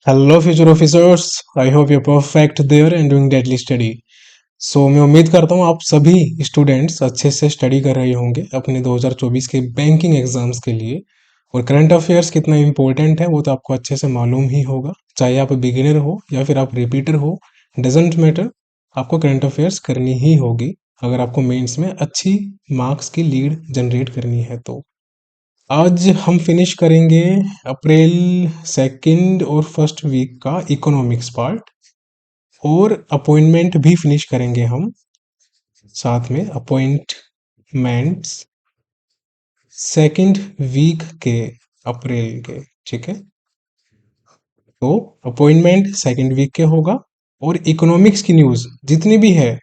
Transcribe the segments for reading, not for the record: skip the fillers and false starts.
Hello future officers. I hope you perfect there and doing deadly study. मैं उम्मीद करता हूँ आप सभी स्टूडेंट्स अच्छे से स्टडी कर रहे होंगे अपने 2024 के बैंकिंग एग्जाम्स के लिए। और करंट अफेयर्स कितना इम्पोर्टेंट है वो तो आपको अच्छे से मालूम ही होगा, चाहे आप बिगिनर हो या फिर आप रिपीटर हो, डजेंट मैटर। आपको करंट अफेयर्स करनी ही होगी अगर आपको मेंस में अच्छी मार्क्स की लीड जनरेट करनी है तो। आज हम फिनिश करेंगे अप्रैल सेकंड और फर्स्ट वीक का इकोनॉमिक्स पार्ट, और अपॉइंटमेंट भी फिनिश करेंगे हम साथ में। अपॉइंटमेंट्स सेकंड वीक के अप्रैल के, ठीक है। तो अपॉइंटमेंट सेकंड वीक के होगा, और इकोनॉमिक्स की न्यूज़ जितनी भी है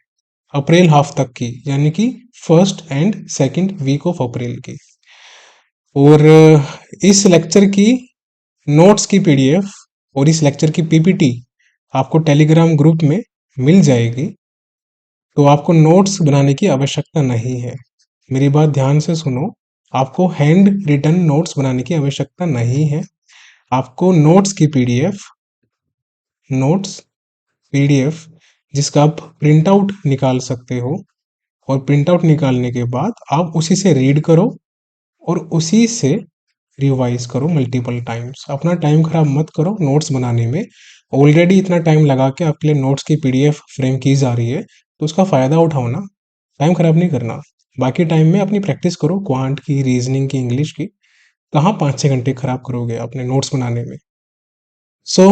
अप्रैल हाफ तक की, यानी कि first and second week of April की। और इस लेक्चर की नोट्स की पीडीएफ और इस लेक्चर की पीपीटी आपको टेलीग्राम ग्रुप में मिल जाएगी, तो आपको नोट्स बनाने की आवश्यकता नहीं है। मेरी बात ध्यान से सुनो, आपको हैंड रिटन नोट्स बनाने की आवश्यकता नहीं है। आपको नोट्स पीडीएफ जिसका आप प्रिंट आउट निकाल सकते हो, और प्रिंट आउट निकालने के बाद आप उसी से रीड करो और उसी से रिवाइज करो मल्टीपल टाइम्स। अपना टाइम खराब मत करो नोट्स बनाने में। ऑलरेडी इतना टाइम लगा के आपके लिए नोट्स की पीडीएफ फ्रेम की जा रही है, तो उसका फ़ायदा उठाओ ना, टाइम खराब नहीं करना। बाकी टाइम में अपनी प्रैक्टिस करो, क्वांट की, रीजनिंग की, इंग्लिश की। कहाँ 5-6 घंटे खराब करोगे अपने नोट्स बनाने में। सो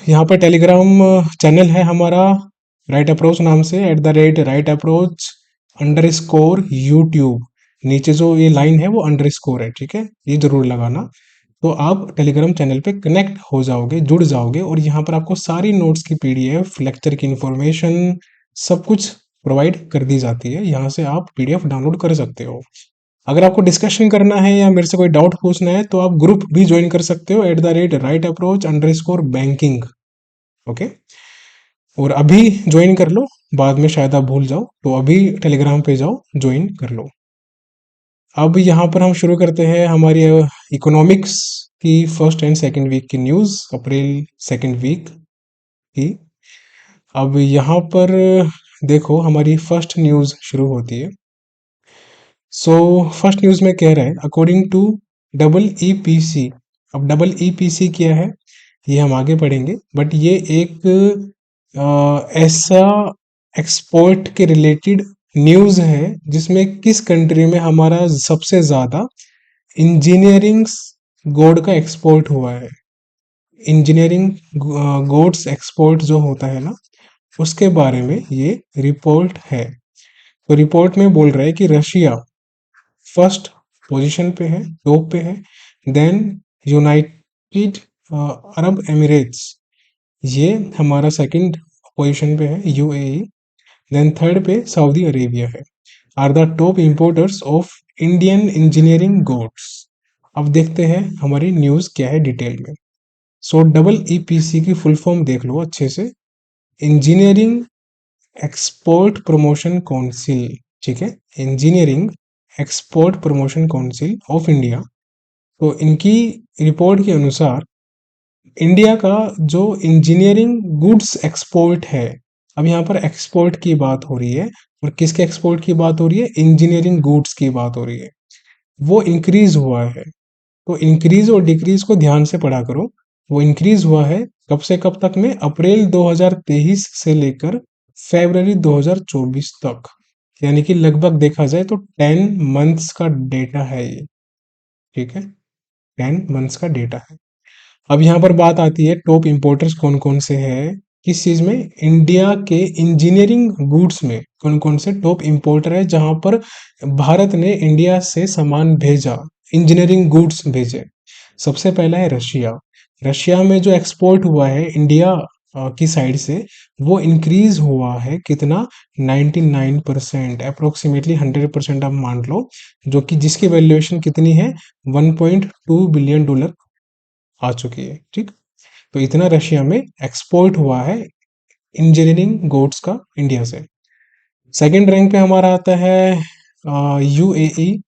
यहाँ पर टेलीग्राम चैनल है हमारा, राइट अप्रोच नाम से, @RightApproach_YouTube। नीचे जो ये लाइन है वो अंडरस्कोर है, ठीक है, ये जरूर लगाना। तो आप टेलीग्राम चैनल पे कनेक्ट हो जाओगे, जुड़ जाओगे, और यहाँ पर आपको सारी नोट्स की पीडीएफ, लेक्चर की इंफॉर्मेशन, सब कुछ प्रोवाइड कर दी जाती है। यहाँ से आप पीडीएफ डाउनलोड कर सकते हो। अगर आपको डिस्कशन करना है या मेरे से कोई डाउट पूछना है तो आप ग्रुप भी ज्वाइन कर सकते हो, @RightApproach_banking। ओके, और अभी ज्वाइन कर लो, बाद में शायद आप भूल जाओ, तो अभी टेलीग्राम पे जाओ, ज्वाइन कर लो। अब यहाँ पर हम शुरू करते हैं हमारी इकोनॉमिक्स की फर्स्ट एंड सेकंड वीक की न्यूज़, अप्रैल सेकंड वीक की। अब यहाँ पर देखो, हमारी फर्स्ट न्यूज़ शुरू होती है। फर्स्ट न्यूज़ में कह रहा है, अकॉर्डिंग टू डबल ईपीसी। अब डबल ईपीसी क्या है ये हम आगे पढ़ेंगे, बट ये एक ऐसा एक्सपोर्ट के रिलेटेड न्यूज़ है जिसमें किस कंट्री में हमारा सबसे ज़्यादा इंजीनियरिंग गोड का एक्सपोर्ट हुआ है। इंजीनियरिंग गोड्स एक्सपोर्ट जो होता है ना, उसके बारे में ये रिपोर्ट है। तो रिपोर्ट में बोल रहा है कि रशिया फर्स्ट पोजीशन पे है, टॉप पे है। देन यूनाइटेड अरब एमिरेट्स, ये हमारा सेकंड पोजीशन पे है, यूएई। देन थर्ड पे सऊदी अरेबिया है, are the top importers of Indian engineering goods. अब देखते हैं हमारी न्यूज़ क्या है डिटेल में। डबल ईपीसी की फुल फॉर्म देख लो अच्छे से, इंजीनियरिंग एक्सपोर्ट प्रमोशन काउंसिल, ठीक है, engineering export promotion council of India. तो इनकी रिपोर्ट के अनुसार इंडिया का जो इंजीनियरिंग गुड्स एक्सपोर्ट है, अब यहाँ पर एक्सपोर्ट की बात हो रही है, और किसके एक्सपोर्ट की बात हो रही है, इंजीनियरिंग गुड्स की बात हो रही है, वो इंक्रीज हुआ है। तो इंक्रीज और डिक्रीज को ध्यान से पढ़ा करो। वो इंक्रीज हुआ है कब से कब तक में, अप्रैल 2023 से लेकर फरवरी 2024 तक, यानी कि लगभग देखा जाए तो 10 मंथ्स का डेटा है ये, ठीक है, 10 मंथ्स का डेटा है। अब यहाँ पर बात आती है टॉप इंपोर्टर्स कौन कौन से हैं, किस चीज में, इंडिया के इंजीनियरिंग गुड्स में कौन कौन से टॉप इंपोर्टर है जहां पर भारत ने इंडिया से सामान भेजा, इंजीनियरिंग गुड्स भेजे। सबसे पहला है रशिया। रशिया में जो एक्सपोर्ट हुआ है इंडिया की साइड से, वो इंक्रीज हुआ है कितना, 99%, अप्रोक्सीमेटली 100% आप मान लो, जो कि जिसकी वैल्यूएशन कितनी है, $1.2 बिलियन आ चुकी है, ठीक। तो इतना रशिया में एक्सपोर्ट हुआ है इंजीनियरिंग गुड्स का इंडिया से। सेकंड रैंक पे हमारा आता है यूएई,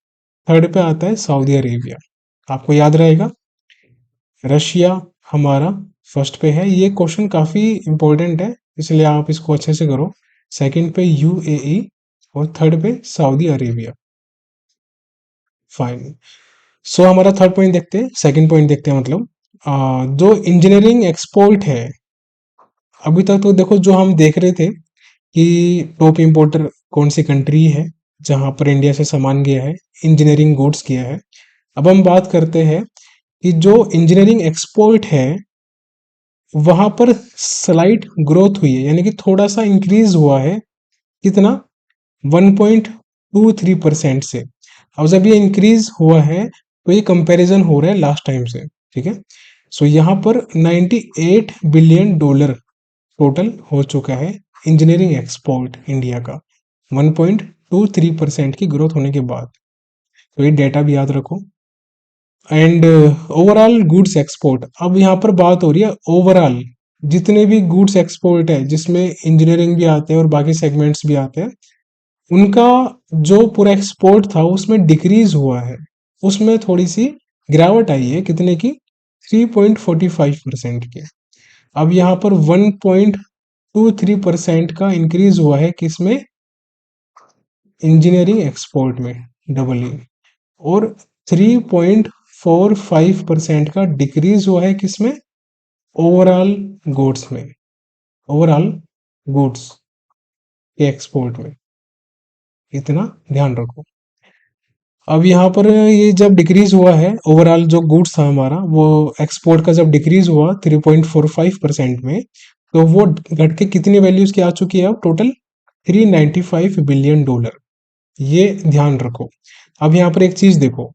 थर्ड पे आता है सऊदी अरेबिया। आपको याद रहेगा, रशिया हमारा फर्स्ट पे है, ये क्वेश्चन काफी इंपॉर्टेंट है इसलिए आप इसको अच्छे से करो। सेकंड पे यूएई और थर्ड पे सऊदी अरेबिया। फाइन। सो हमारा थर्ड पॉइंट देखते हैं, सेकंड पॉइंट देखते हैं, मतलब जो इंजीनियरिंग एक्सपोर्ट है, अभी तक तो देखो जो हम देख रहे थे कि टॉप इंपोर्टर कौन सी कंट्री है जहां पर इंडिया से सामान गया है, इंजीनियरिंग गुड्स किया है। अब हम बात करते हैं कि जो इंजीनियरिंग एक्सपोर्ट है वहां पर स्लाइट ग्रोथ हुई है, यानी कि थोड़ा सा इंक्रीज हुआ है। कितना? 1.23% से। अब जब ये इंक्रीज हुआ है तो ये कंपैरिजन हो रहा है लास्ट टाइम से, ठीक है। सो यहाँ पर 98 बिलियन डॉलर टोटल हो चुका है इंजीनियरिंग एक्सपोर्ट इंडिया का, 1.23% की ग्रोथ होने के बाद। तो ये डेटा भी याद रखो। एंड ओवरऑल गुड्स एक्सपोर्ट, अब यहाँ पर बात हो रही है ओवरऑल जितने भी गुड्स एक्सपोर्ट है जिसमें इंजीनियरिंग भी आते हैं और बाकी सेगमेंट्स भी आते हैं, उनका जो पूरा एक्सपोर्ट था उसमें डिक्रीज हुआ है, उसमें थोड़ी सी गिरावट आई है। कितने की? 3.45% की। अब यहाँ पर 1.23% का इंक्रीज हुआ है किसमें? इंजीनियरिंग एक्सपोर्ट में, डबल ई। और 3.45% का डिक्रीज हुआ है किसमें? ओवरऑल गुड्स में, ओवरऑल गुड्स के एक्सपोर्ट में। इतना ध्यान रखो। अब यहाँ पर ये जब डिक्रीज हुआ है ओवरऑल जो गुड्स था हमारा, वो एक्सपोर्ट का जब डिक्रीज हुआ 3.45% में, तो वो घट के कितनी वैल्यूज की आ चुकी है अब टोटल? 395 billion dollar. ये ध्यान रखो। अब यहाँ पर एक चीज देखो,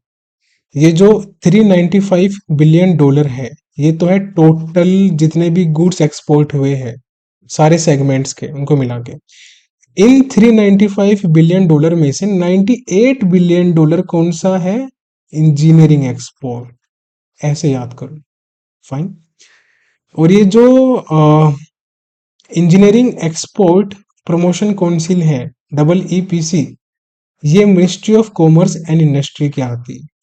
ये जो 395 बिलियन डॉलर है, ये तो है टोटल जितने भी गुड्स एक्सपोर्ट हुए हैं सारे सेगमेंट्स के, उनको मिला के। इन 395 बिलियन डॉलर में से 98 बिलियन डॉलर कौन सा है? Engineering export. ऐसे याद करो। फाइन। और ये जो इंजीनियरिंग एक्सपोर्ट प्रमोशन काउंसिल है, डबल ईपीसी, ये ministry of commerce and industry के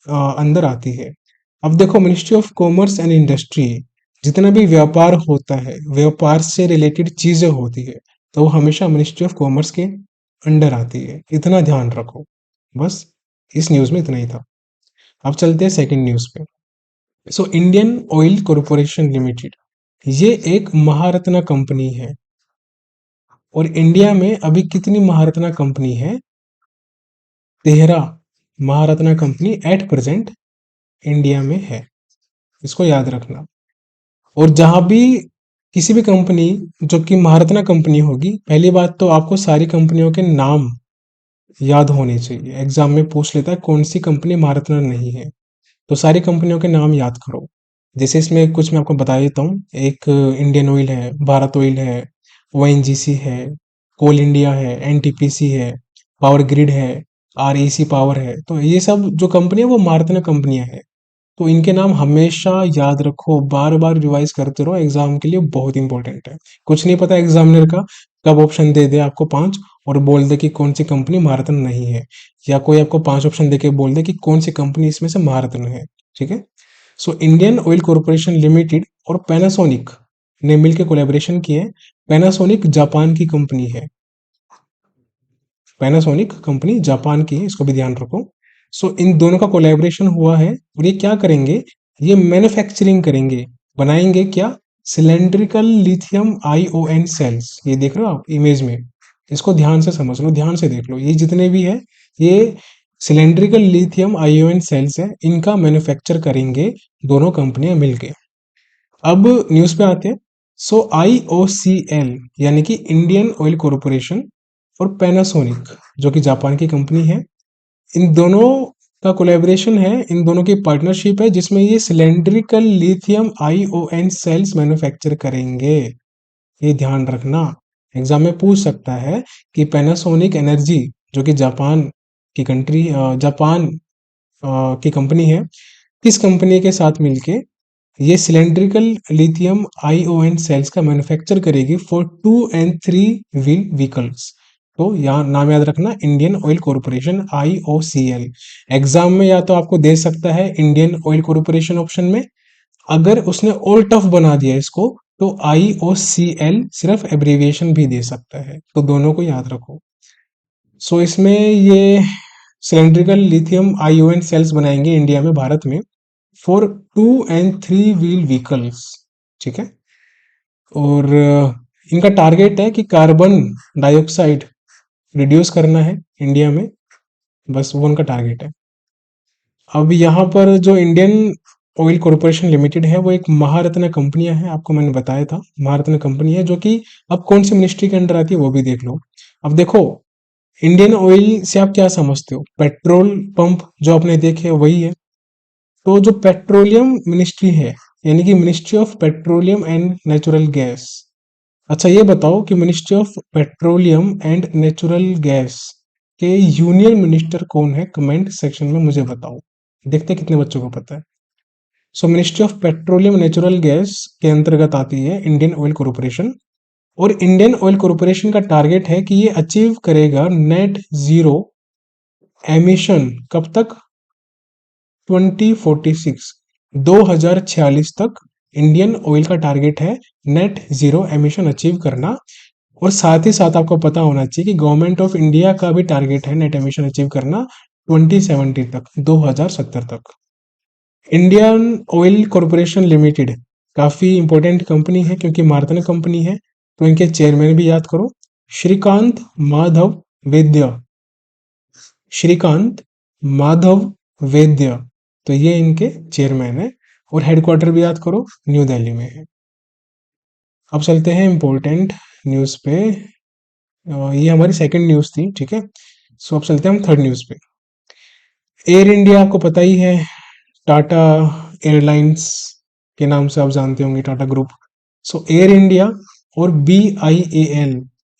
अंदर आती है। अब देखो, ministry of commerce and industry, जितना भी व्यापार होता है, व्यापार से रिलेटेड चीजें होती है, तो वो हमेशा मिनिस्ट्री ऑफ कॉमर्स के अंडर आती है। इतना ध्यान रखो। बस इस न्यूज में इतना ही था। अब चलते हैं सेकंड न्यूज पे। So Indian oil corporation limited, ये एक महारत्ना कंपनी है। और इंडिया में अभी कितनी महारत्ना कंपनी है? 13 Maharatna company at present India में है। इसको याद रखना। और जहां भी किसी भी कंपनी जो कि महारत्ना कंपनी होगी, पहली बात तो आपको सारी कंपनियों के नाम याद होने चाहिए। एग्जाम में पूछ लेता है कौन सी कंपनी महारत्ना नहीं है, तो सारी कंपनियों के नाम याद करो। जैसे इसमें कुछ मैं आपको बता देता हूँ। एक इंडियन ऑयल है, भारत ऑयल है, ओएनजीसी है, कोल इंडिया है, एनटीपीसी है, पावर ग्रिड है, आरईसी पावर है। तो ये सब जो कंपनी है वो महारत्ना कंपनियां हैं। तो इनके नाम हमेशा याद रखो, बार बार रिवाइज करते रहो, एग्जाम के लिए बहुत इंपॉर्टेंट है। कुछ नहीं पता एग्जामिनर का कब ऑप्शन दे दे आपको पांच और बोल दे कि कौन सी कंपनी महारत्न नहीं है, या कोई आपको पांच ऑप्शन देके बोल दे कि कौन सी कंपनी इसमें से महारत्न है। ठीक है। So Indian oil corporation limited और पैनासोनिक ने मिलकर कोलेबोरेशन किए। पैनासोनिक जापान की कंपनी है, पैनासोनिक कंपनी जापान की है, इसको भी ध्यान रखो। सो इन दोनों का कोलैबोरेशन हुआ है और ये क्या करेंगे? ये मैन्युफैक्चरिंग करेंगे, बनाएंगे क्या? Cylindrical lithium ion cells. ये देख रहे हो आप इमेज में, इसको ध्यान से समझ लो, ध्यान से देख लो। ये जितने भी है ये सिलेंड्रिकल लिथियम आईओएन सेल्स है, इनका मैन्युफैक्चर करेंगे दोनों कंपनियां मिलके। अब न्यूज पे आते हैं। सो आईओसीएल यानी कि इंडियन ऑयल कॉरपोरेशन और पैनासोनिक जो कि जापान की कंपनी है, इन दोनों का कोलैबोरेशन है, इन दोनों की पार्टनरशिप है, जिसमें ये cylindrical lithium ion cells manufacture करेंगे। ये ध्यान रखना, एग्जाम में पूछ सकता है कि पैनासोनिक एनर्जी जो कि जापान की कंट्री जापान की कंपनी है, किस कंपनी के साथ मिलके ये सिलेंड्रिकल लिथियम आईओएन सेल्स का मैन्युफैक्चर करेगी फॉर 2 and 3 व्हील व्हीकल्स। तो यहाँ नाम याद रखना, Indian oil corporation, IOCL. Exam में या तो आपको दे सकता है इंडियन ऑयल कॉरपोरेशन ऑप्शन में, अगर उसने ओल्ड टफ बना दिया इसको तो IOCL सिर्फ एब्रीविएशन भी दे सकता है, तो दोनों को याद रखो। सो इसमें ये सिलेंड्रिकल लिथियम आयोन सेल्स बनाएंगे इंडिया में, भारत में, फॉर 2 and 3 व्हील व्हीकल्स, ठीक है। और इनका टारगेट है कि कार्बन डाइऑक्साइड रिड्यूस करना है इंडिया में, बस वो उनका टारगेट है। अब यहाँ पर जो इंडियन ऑयल कॉरपोरेशन लिमिटेड है वो एक महारत्न कंपनियां है, आपको मैंने बताया था महारत्न कंपनी है, जो कि अब कौन सी मिनिस्ट्री के अंडर आती है वो भी देख लो। अब देखो, इंडियन ऑयल से आप क्या समझते हो? पेट्रोल पंप जो आपने देखे वही है। तो जो पेट्रोलियम मिनिस्ट्री है, यानी कि ministry of petroleum and natural gas. अच्छा ये बताओ कि ministry of petroleum and natural gas के यूनियन मिनिस्टर कौन है? कमेंट सेक्शन में मुझे बताओ, देखते हैं कितने बच्चों को पता है। सो ministry of petroleum natural gas के अंतर्गत आती है इंडियन ऑयल कॉरपोरेशन। और इंडियन ऑयल कॉरपोरेशन का टारगेट है कि ये अचीव करेगा नेट जीरो एमिशन, कब तक? 2046, 2046 तक इंडियन ऑयल का टारगेट है नेट जीरो एमिशन अचीव करना। और साथ ही साथ आपको पता होना चाहिए कि गवर्नमेंट ऑफ इंडिया का भी टारगेट है नेट एमिशन अचीव करना 2070 तक, 2070 तक। इंडियन ऑयल कॉरपोरेशन लिमिटेड काफी इंपॉर्टेंट कंपनी है क्योंकि मार्तन कंपनी है, तो इनके चेयरमैन भी याद करो, श्रीकांत माधव वैद्य। श्रीकांत माधव वैद्य, तो ये इनके चेयरमैन है। और हेडक्वार्टर भी याद करो, न्यू दिल्ली में है। अब चलते हैं इंपॉर्टेंट न्यूज पे। ये हमारी सेकंड न्यूज थी, ठीक है। सो अब चलते हैं हम थर्ड न्यूज पे। एयर इंडिया आपको पता ही है, टाटा एयरलाइंस के नाम से आप जानते होंगे, टाटा ग्रुप। सो एयर इंडिया और BIAL,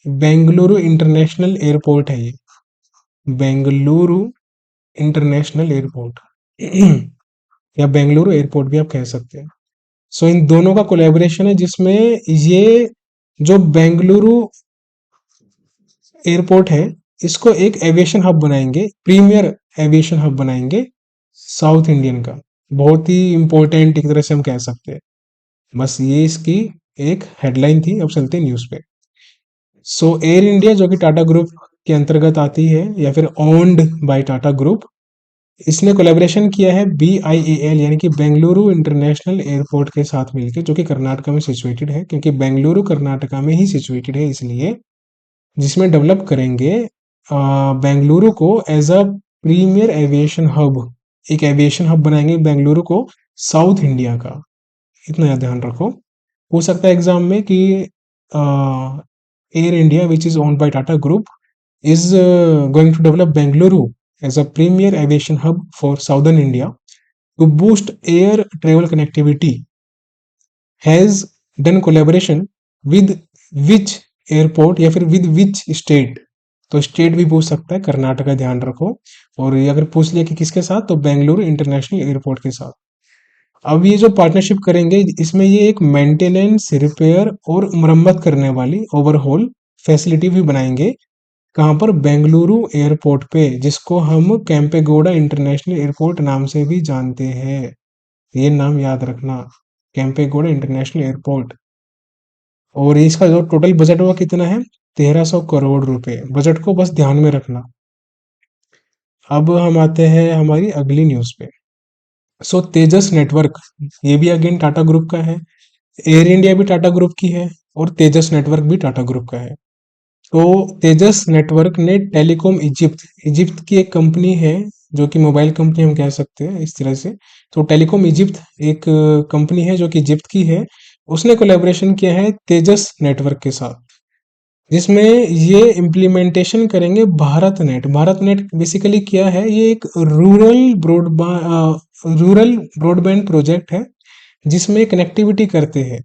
बेंगलुरु इंटरनेशनल एयरपोर्ट है ये, बेंगलुरु इंटरनेशनल एयरपोर्ट या बेंगलुरु एयरपोर्ट भी आप कह सकते हैं। सो इन दोनों का कोलैबोरेशन है, जिसमें ये जो बेंगलुरु एयरपोर्ट है इसको एक एविएशन हब बनाएंगे, प्रीमियर एविएशन हब बनाएंगे साउथ इंडियन का। बहुत ही इंपॉर्टेंट एक तरह से हम कह सकते हैं। बस ये इसकी एक हेडलाइन थी। अब चलते हैं न्यूज पे। सो एयर इंडिया जो कि टाटा ग्रुप के अंतर्गत आती है या फिर ओन्ड बाय टाटा ग्रुप, इसने कोलैबोरेशन किया है BIAL यानी कि बेंगलुरु इंटरनेशनल एयरपोर्ट के साथ मिलकर, जो कि कर्नाटका में सिचुएटेड है, क्योंकि बेंगलुरु कर्नाटका में ही सिचुएटेड है इसलिए, जिसमें डेवलप करेंगे बेंगलुरु को as a premier aviation hub, एक एविएशन हब बनाएंगे बेंगलुरु को साउथ इंडिया का। इतना याद ध्यान रखो, हो सकता है एग्जाम में कि air India which is owned bye Tata group is going to develop Bengaluru as a premier aviation hub for southern India to boost air travel connectivity. Has done collaboration with which airport या फिर with which state? तो state भी पूछ सकता है, कर्नाटका ध्यान रखो। और ये अगर पूछ लिया कि किसके साथ, तो बेंगलुरु इंटरनेशनल एयरपोर्ट के साथ। अब ये जो पार्टनरशिप करेंगे इसमें ये एक मेंटेनेंस, रिपेयर और मरम्मत करने वाली ओवरहॉल फैसिलिटी भी बनाएंगे। कहाँ पर? बेंगलुरु एयरपोर्ट पे, जिसको हम कैंपेगौड़ा इंटरनेशनल एयरपोर्ट नाम से भी जानते हैं। ये नाम याद रखना, कैंपेगौड़ा इंटरनेशनल एयरपोर्ट। और इसका जो टोटल बजट हुआ कितना है? 1300 करोड़ रुपए। बजट को बस ध्यान में रखना। अब हम आते हैं हमारी अगली न्यूज पे। सो तेजस नेटवर्क, ये भी अगेन टाटा ग्रुप का है। एयर इंडिया भी टाटा ग्रुप की है और तेजस नेटवर्क भी टाटा ग्रुप का है। तो तेजस नेटवर्क ने टेलीकॉम इजिप्ट, इजिप्ट की एक कंपनी है जो कि मोबाइल कंपनी हम कह सकते हैं इस तरह से। तो टेलीकॉम इजिप्ट एक कंपनी है जो कि इजिप्ट की है, उसने कोलैबोरेशन किया है तेजस नेटवर्क के साथ, जिसमें ये इम्प्लीमेंटेशन करेंगे Bharat net. Bharat net basically क्या है? ये एक रूरल ब्रॉडबैंड प्रोजेक्ट है जिसमें कनेक्टिविटी करते हैं,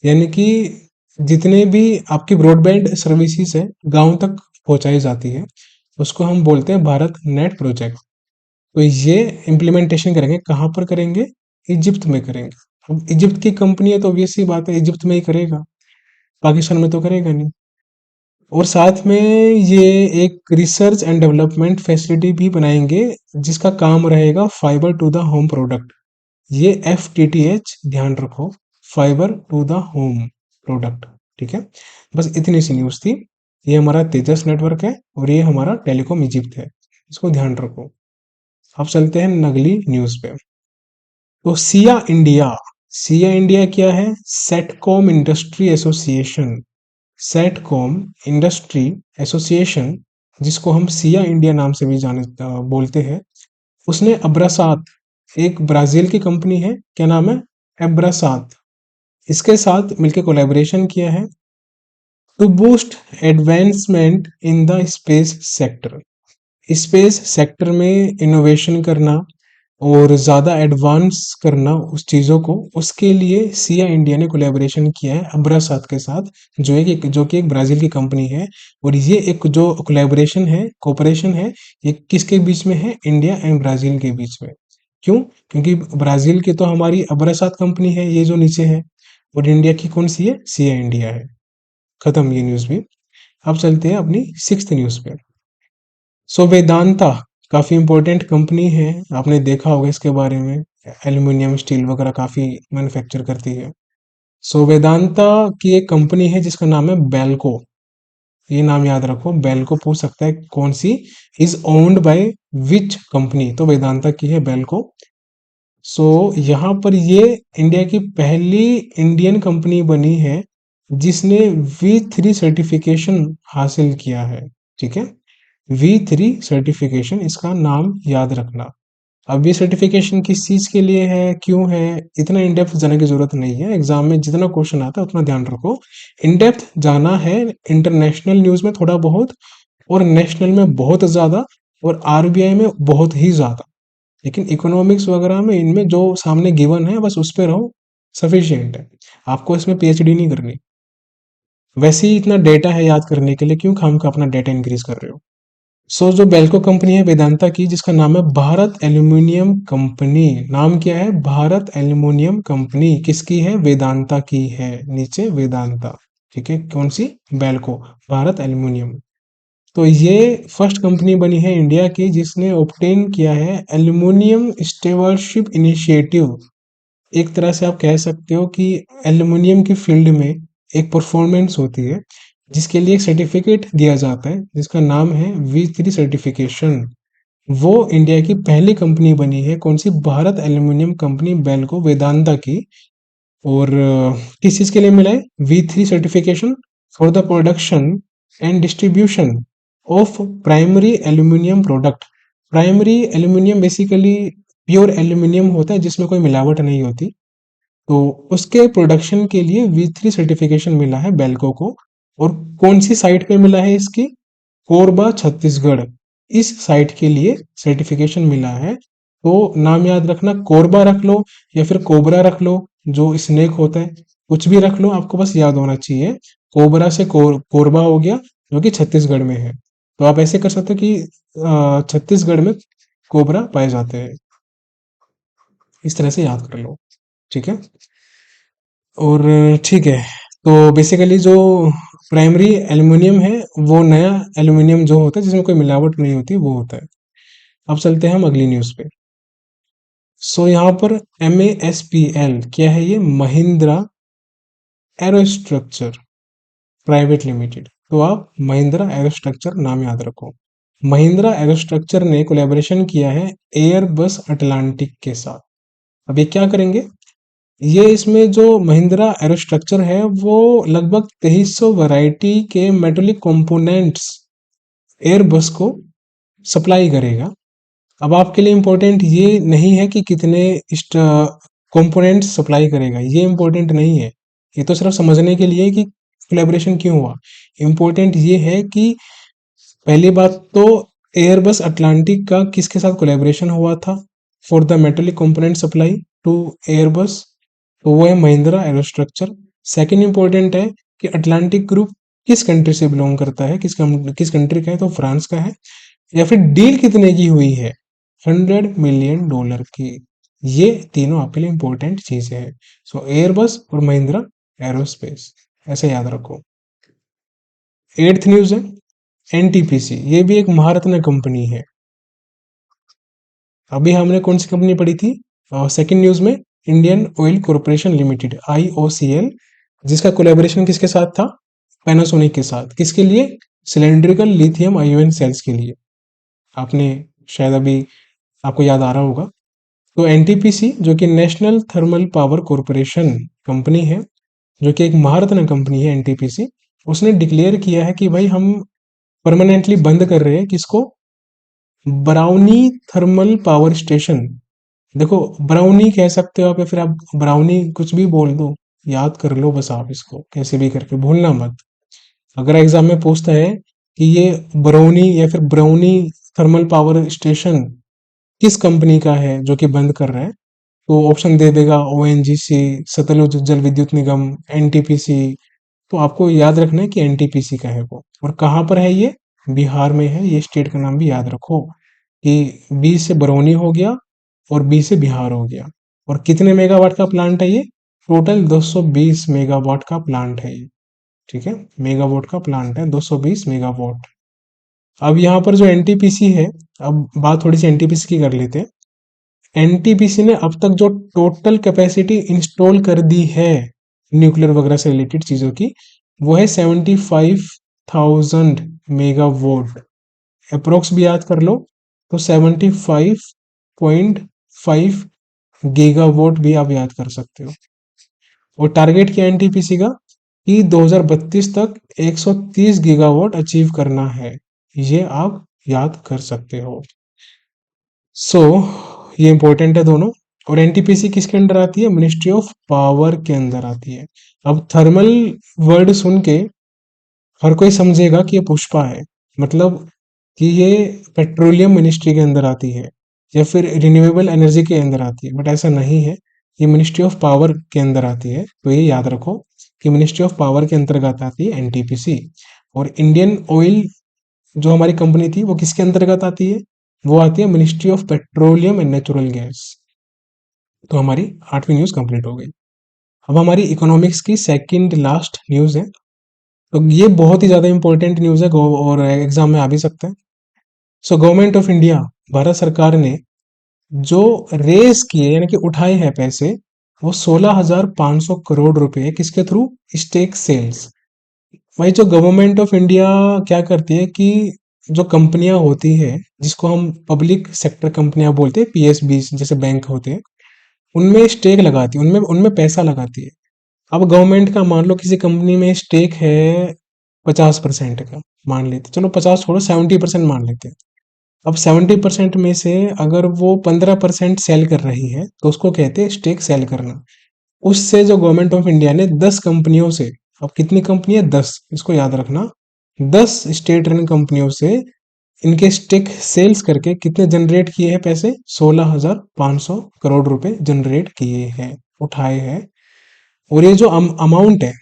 यानी कि जितने भी आपकी ब्रॉडबैंड सर्विसेज है गांव तक पहुंचाई जाती है, उसको हम बोलते हैं भारत नेट प्रोजेक्ट। तो ये इम्प्लीमेंटेशन करेंगे, कहाँ पर करेंगे? इजिप्ट में करेंगे। अब इजिप्ट की कंपनी है तो ऑब्वियस सी बात है इजिप्ट में ही करेगा, पाकिस्तान में तो करेगा नहीं। और साथ में ये एक रिसर्च एंड डेवलपमेंट फैसिलिटी भी बनाएंगे जिसका काम रहेगा fibre to the home product, ये FTTH ध्यान रखो, fibre to the home product. ठीक है, बस इतनी सी न्यूज़ थी। ये हमारा तेजस नेटवर्क है और ये हमारा टेलीकॉम इजिप्ट है, इसको ध्यान रखो। अब चलते हैं अगली न्यूज़ पे। तो सिया इंडिया क्या है? Sitcom industry association. Sitcom industry association, जिसको हम सिया इंडिया नाम से भी बोलते हैं, उसने अब्रासात, एक ब्राजील की कंपनी है, क्या नाम है? एब्रासात, इसके साथ मिलकर कोलैबोरेशन किया है to boost advancement in the space sector. Space sector में इनोवेशन करना और ज़्यादा एडवांस करना उस चीज़ों को, उसके लिए सिया इंडिया ने कोलैबोरेशन किया है अब्रासात के साथ, जो कि एक ब्राज़ील की कंपनी है। और ये एक जो कोलैबोरेशन है, कोऑपरेशन है, ये किसके बीच में है? इंडिया एंड ब्राज़ील के बीच में। क्यों? क्योंकि ब्राज़ील की तो हमारी अब्रासात कंपनी है, ये जो नीचे है, और इंडिया की कौन सी है? सिया इंडिया है। खत्म ये न्यूज़ भी। अब चलते हैं अपनी सिक्स्थ न्यूज़ पे। सो वेदांता काफ़ी इंपॉर्टेंट कंपनी है, आपने देखा होगा इसके बारे में, एल्युमिनियम स्टील वगैरह काफ़ी मैन्युफैक्चर करती है। सो वेदांता की एक कंपनी है जिसका नाम है बेल्को, ये नाम याद रखो। बेल्को पूछ सकता है कौन सी, is owned by which company, तो वेदांता की है बेल्को। सो यहाँ पर ये इंडिया की पहली इंडियन कंपनी बनी है जिसने V3 सर्टिफिकेशन हासिल किया है। ठीक है, V3 सर्टिफिकेशन, इसका नाम याद रखना। अब ये सर्टिफिकेशन किस चीज़ के लिए है, क्यों है, इतना इन डेप्थ जाने की जरूरत नहीं है। एग्जाम में जितना क्वेश्चन आता है उतना ध्यान रखो। इन डेप्थ जाना है इंटरनेशनल न्यूज़ में थोड़ा बहुत, और नेशनल में बहुत ज़्यादा, और RBI में बहुत ही ज़्यादा। लेकिन इकोनॉमिक्स वगैरह में इनमें जो सामने गिवन है बस उस पे रहो, सफिशियंट है। आपको इसमें PhD नहीं करनी। वैसे ही इतना डेटा है याद करने के लिए, क्यों खाम का अपना डेटा इंक्रीज कर रहे हो। सो जो बेल्को कंपनी है वेदांता की, जिसका नाम है भारत एल्यूमिनियम कंपनी, नाम क्या है? भारत एल्यूमिनियम कंपनी, किसकी है? वेदांता की है, नीचे वेदांता। ठीक है, कौन सी? बेल्को, भारत एल्यूमिनियम। तो ये फर्स्ट कंपनी बनी है इंडिया की जिसने ऑब्टेन किया है एल्यूमिनियम स्टेवर्डशिप इनिशिएटिव। एक तरह से आप कह सकते हो कि एल्युमिनियम की फील्ड में एक परफॉर्मेंस होती है जिसके लिए एक सर्टिफिकेट दिया जाता है जिसका नाम है V3 सर्टिफिकेशन। वो इंडिया की पहली कंपनी बनी है, कौन सी? भारत एल्युमिनियम कंपनी बेल्को वेदांता की। और किस चीज़ के लिए मिला है V3 certification? For the production and distribution of primary aluminium product. Primary aluminium basically pure aluminium होता है जिसमें कोई मिलावट नहीं होती, तो उसके प्रोडक्शन के लिए V3 सर्टिफिकेशन मिला है बेल्को को। और कौन सी साइट पे मिला है इसकी? कोरबा छत्तीसगढ़, इस साइट के लिए सर्टिफिकेशन मिला है। तो नाम याद रखना, कोरबा रख लो या फिर कोबरा रख लो, जो स्नेक होता है, कुछ भी रख लो, आपको बस याद होना चाहिए। कोबरा से कोरबा हो गया, जो कि छत्तीसगढ़ में है। तो आप ऐसे कर सकते हो कि छत्तीसगढ़ में कोबरा पाए जाते हैं, इस तरह से याद कर लो। ठीक है, और ठीक है, तो बेसिकली जो प्राइमरी एल्युमिनियम है वो नया एल्युमिनियम जो होता है जिसमें कोई मिलावट नहीं होती वो होता है। अब चलते हैं हम अगली न्यूज़ पे। सो यहाँ पर MASPL क्या है? ये महिंद्रा एरोस्ट्रक्चर प्राइवेट लिमिटेड। तो आप महिंद्रा एरोस्ट्रक्चर नाम याद रखो। महिंद्रा एरोस्ट्रक्चर ने कोलैबोरेशन किया है एयरबस अटलांटिक के साथ। अब ये क्या करेंगे? ये इसमें जो महिंद्रा एरोस्ट्रक्चर है वो लगभग 2300 वैरायटी के मेटेलिक कंपोनेंट्स एयरबस को सप्लाई करेगा। अब आपके लिए इम्पोर्टेंट ये नहीं है कि कितने कंपोनेंट्स सप्लाई करेगा, ये इम्पोर्टेंट नहीं है। ये तो सिर्फ समझने के लिए कि कोलैबोरेशन क्यों हुआ। इम्पोर्टेंट ये है कि पहली बात तो एयरबस अटलांटिक का किसके साथ कोलैबोरेशन हुआ था for the metallic component supply to Airbus, तो वो है महिंद्रा एरोस्ट्रक्चर। सेकंड इंपॉर्टेंट है कि अटलांटिक ग्रुप किस कंट्री से बिलोंग करता है, किस कंट्री का है, तो फ्रांस का है। या फिर डील कितने की हुई है? $100 मिलियन की। ये तीनों आपके लिए इंपॉर्टेंट चीजें हैं। सो एयरबस और महिंद्रा एरोस्पेस, ऐसे याद रखो। एट्थ न्यूज है NTPC, ये भी एक महारत्न कंपनी है। अभी हमने कौन सी कंपनी पढ़ी थी? सेकंड न्यूज में Indian oil corporation limited IOCL, जिसका कोलैबोरेशन किसके साथ था, पैनासोनिक के साथ, किसके लिए, सिलेंड्रिकल लिथियम आयोन सेल्स के लिए। आपने शायद अभी आपको याद आ रहा होगा। तो एनटीपीसी जो कि national thermal power corporation company है, जो कि एक महारत्न कंपनी है एनटीपीसी, उसने डिक्लेयर किया है कि भाई हम परमानेंटली बंद कर रहे हैं किसको, ब्राउनी थर्मल पावर स्टेशन। देखो ब्राउनी कह सकते हो आप, या फिर आप ब्राउनी कुछ भी बोल दो, याद कर लो बस आप इसको कैसे भी करके, भूलना मत। अगर एग्जाम में पूछता है कि ये ब्राउनी या फिर ब्राउनी थर्मल पावर स्टेशन किस कंपनी का है जो कि बंद कर रहा है, तो ऑप्शन दे देगा ONGC, सतलुज जल विद्युत निगम, एनटीपीसी। तो आपको याद रखना है कि एनटीपीसी का है वो, और कहाँ पर है ये, बिहार में है। ये स्टेट का नाम भी याद रखो कि बी से बरौनी हो गया और बी से बिहार हो गया। और कितने मेगावाट का प्लांट है ये, टोटल 220 मेगावाट का प्लांट है ये। ठीक है, मेगावाट का प्लांट है, 220 मेगावाट। अब यहाँ पर जो एनटीपीसी है, अब बात थोड़ी सी एनटीपीसी की कर लेते हैं। एनटीपीसी ने अब तक जो टोटल कैपेसिटी इंस्टॉल कर दी है न्यूक्लियर वगैरह से रिलेटेड चीजों की, वो है 75,000 मेगावाट। अप्रोक्स भी याद कर लो तो 75.5 गीगावाट भी आप याद कर सकते हो। और टारगेट क्या एनटीपीसी का, कि 2032 तक 130 गीगावाट अचीव करना है। ये आप याद कर सकते हो। सो ये इंपॉर्टेंट है दोनों। और एनटीपीसी किसके अंडर आती है, मिनिस्ट्री ऑफ पावर के अंदर आती है। अब थर्मल वर्ड सुन के हर कोई समझेगा कि ये पुष्पा है, मतलब कि ये पेट्रोलियम मिनिस्ट्री के अंदर आती है या फिर रिन्यूएबल एनर्जी के अंदर आती है, बट ऐसा नहीं है। ये मिनिस्ट्री ऑफ पावर के अंदर आती है। तो ये याद रखो कि मिनिस्ट्री ऑफ पावर के अंतर्गत आती है एनटीपीसी। और इंडियन ऑयल जो हमारी कंपनी थी वो किसके अंतर्गत आती है, वो आती है ministry of petroleum and natural gas. तो हमारी 8वीं न्यूज कंप्लीट हो गई। अब हमारी इकोनॉमिक्स की सेकंड लास्ट न्यूज है। तो ये बहुत ही ज्यादा इंपॉर्टेंट न्यूज है और एग्जाम में आ भी सकता है। So government of India, Bharat सरकार ने जो रेस किए यानी कि उठाए हैं पैसे, वो 16,500 करोड़ रुपए किसके थ्रू, स्टेक सेल्स। भाई जो गवर्नमेंट ऑफ इंडिया क्या करती है कि जो कंपनियां होती है जिसको हम पब्लिक सेक्टर कंपनियां बोलते हैं, PSB जैसे बैंक होते हैं, उनमें स्टेक लगाती है, उनमें उनमें पैसा लगाती है। अब गवर्नमेंट का मान लो किसी कंपनी में स्टेक है 50% का, मान लेते, चलो 50 छोड़ो 70% मान लेते हैं। अब 70% में से अगर वो 15% सेल कर रही है तो उसको कहते हैं स्टेक सेल करना। उससे जो गवर्नमेंट ऑफ इंडिया ने 10 कंपनियों से, अब कितनी कंपनी है, 10, इसको याद रखना, 10 स्टेट रन कंपनियों से इनके स्टेक सेल्स करके कितने जनरेट किए हैं पैसे, 16,500 करोड़ रुपए जनरेट किए हैं, उठाए हैं। और ये जो अमाउंट है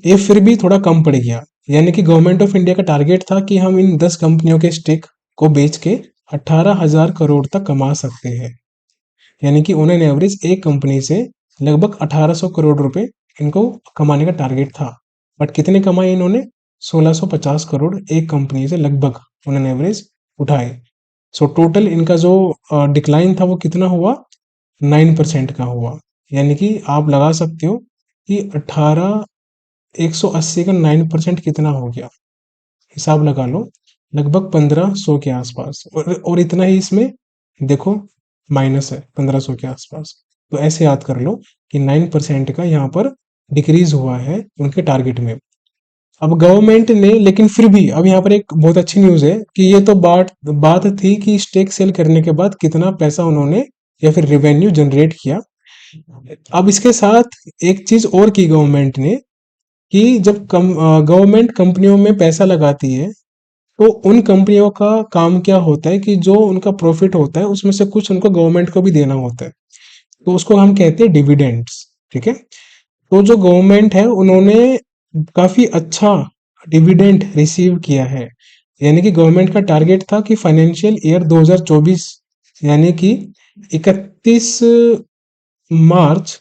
ये फिर भी थोड़ा कम पड़ गया। यानी कि गवर्नमेंट ऑफ इंडिया का टारगेट था कि हम इन 10 कंपनियों के स्टेक को बेच के 18,000 करोड़ तक कमा सकते हैं। यानी कि उन्होंने एवरेज एक कंपनी से लगभग 1800 करोड़ रुपए इनको कमाने का टारगेट था। बट कितने कमाए इन्होंने, 1650 करोड़ एक कंपनी से लगभग उन्होंने एवरेज उठाए। सो टोटल इनका जो डिक्लाइन था वो कितना हुआ, 9% का हुआ। यानी कि आप लगा सकते हो कि 180 का 9% कितना हो गया, हिसाब लगा लो, लगभग 1500 के आसपास। और इतना ही इसमें देखो माइनस है 1500 के आसपास। तो ऐसे याद कर लो कि 9% का यहाँ पर डिक्रीज हुआ है उनके टारगेट में। अब गवर्नमेंट ने, लेकिन फिर भी अब यहाँ पर एक बहुत अच्छी न्यूज है कि ये तो बात बात थी कि स्टेक सेल करने के बाद कितना पैसा उन्होंने या फिर रेवेन्यू जनरेट किया। अब इसके साथ एक चीज और की गवर्नमेंट ने, कि जब गवर्नमेंट कंपनियों में पैसा लगाती है तो उन कंपनियों का काम क्या होता है कि जो उनका प्रॉफिट होता है उसमें से कुछ उनको गवर्नमेंट को भी देना होता है। तो उसको हम कहते हैं डिविडेंड्स। ठीक है, तो जो गवर्नमेंट है उन्होंने काफी अच्छा डिविडेंड रिसीव किया है। यानी कि गवर्नमेंट का टारगेट था कि फाइनेंशियल ईयर 2024 यानी कि 31 मार्च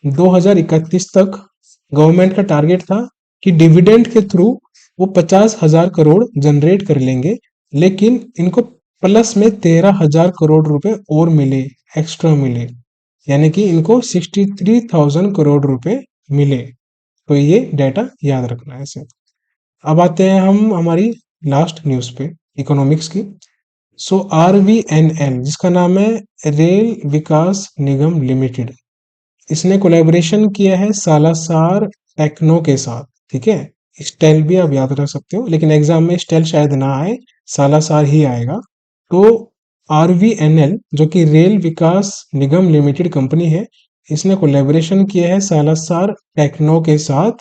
2031 तक गवर्नमेंट का टारगेट था कि डिविडेंड के थ्रू वो 50,000 करोड़ जनरेट कर लेंगे। लेकिन इनको प्लस में 13,000 करोड़ रुपए और मिले, एक्स्ट्रा मिले। यानी कि इनको 63,000 करोड़ रुपए मिले। तो ये डाटा याद रखना है ऐसे। अब आते हैं हम हमारी लास्ट न्यूज़ पे, इकोनॉमिक्स की। सो RVNL जिसका नाम है रेल विकास निगम लिमिटेड, इसने कोलैबोरेशन किया है सालासार टेक्नो के साथ। ठीक है, स्टेल भी आप याद रख सकते हो, लेकिन एग्जाम में स्टेल शायद ना आए, सालासार ही आएगा। तो RVNL जो कि रेल विकास निगम लिमिटेड कंपनी है, इसने कोलैबोरेशन किया है सालासार टेक्नो के साथ,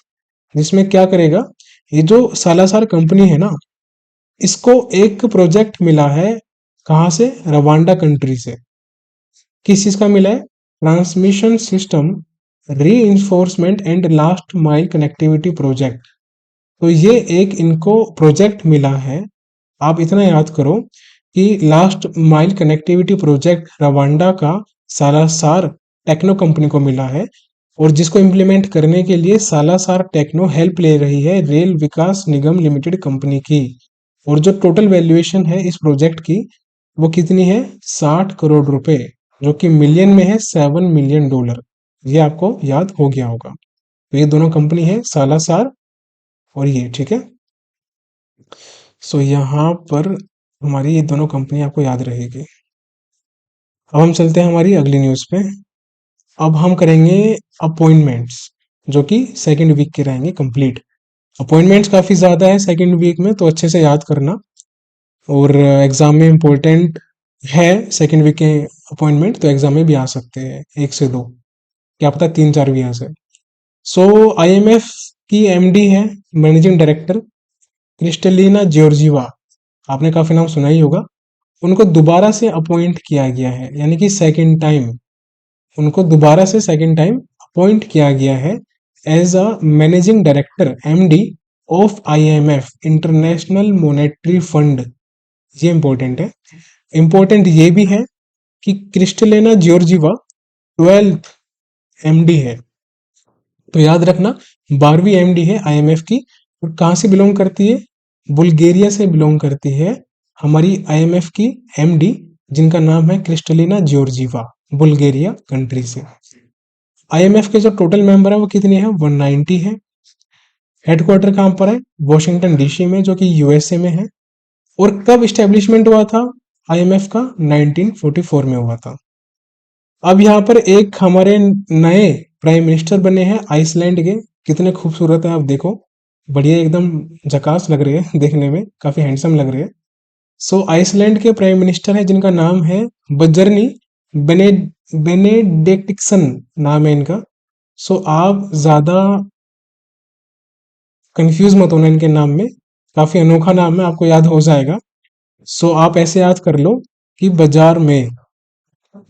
जिसमें क्या करेगा, ये जो सालासार कंपनी है ना, इसको एक प्रोजेक्ट मिला है, कहाँ से, रवांडा कंट्री से। किस चीज का मिला है, ट्रांसमिशन सिस्टम री and last mile connectivity project. तो ये एक इनको प्रोजेक्ट मिला है। आप इतना याद करो कि last mile connectivity project Rwanda का सालासार टेक्नो कंपनी को मिला है, और जिसको इम्प्लीमेंट करने के लिए सालासार टेक्नो हेल्प ले रही है रेल विकास निगम लिमिटेड कंपनी की। और जो टोटल वैल्यूएशन है इस प्रोजेक्ट की, वो कितनी है, 60 करोड़ रुपए, जो कि मिलियन में है $7 मिलियन। ये आपको याद हो गया होगा। तो ये दोनों कंपनी है, सालासार और ये। ठीक है, सो यहाँ पर हमारी ये दोनों कंपनी आपको याद रहेगी। अब हम चलते हैं हमारी अगली न्यूज़ पे। अब हम करेंगे अपॉइंटमेंट्स, जो कि सेकेंड वीक के रहेंगे कंप्लीट। अपॉइंटमेंट्स काफ़ी ज़्यादा है सेकेंड वीक में, तो अच्छे से याद करना। और एग्ज़ाम में इम्पोर्टेंट है सेकेंड वीक के अपॉइंटमेंट, तो एग्ज़ाम में भी आ सकते हैं, 1 से 2, क्या पता 3-4 भी आ जाए। सो IMF की MD है, मैनेजिंग डायरेक्टर क्रिस्टलिना जॉर्जिवा, आपने काफ़ी नाम सुना ही होगा। उनको दोबारा से अपॉइंट किया गया है, यानी कि सेकेंड टाइम उनको दोबारा से सेकेंड टाइम अपॉइंट किया गया है as a managing director MD of IMF international monetary fund. ये इंपॉर्टेंट है। इंपॉर्टेंट ये भी है कि क्रिस्टलिना जॉर्जिवा 12th MD है। तो याद रखना, 12वीं MD है IMF की। और कहाँ से बिलोंग करती है, बुल्गारिया से बिलोंग करती है हमारी IMF की MD, जिनका नाम है क्रिस्टलिना जॉर्जिवा, बुल्गारिया कंट्री से। IMF के जो टोटल मेंबर है वो कितने हैं, 190 है। हेडक्वार्टर कहाँ पर है, वॉशिंगटन DC में, जो कि USA में है। और कब स्टेब्लिशमेंट हुआ था IMF का, 1944 में हुआ था। अब यहाँ पर एक हमारे नए प्राइम मिनिस्टर बने हैं आइसलैंड के। कितने खूबसूरत है, आप देखो, बढ़िया, एकदम झकास लग रहे हैं देखने में, काफी हैंडसम लग रहे हैं। सो आइसलैंड के प्राइम मिनिस्टर है, जिनका नाम है बजरनी बेने बेनेडिक्टसन नाम है इनका। सो आप ज्यादा कंफ्यूज मत होना इनके नाम में, काफी अनोखा नाम है, आपको याद हो जाएगा। सो आप ऐसे याद कर लो कि बाजार में,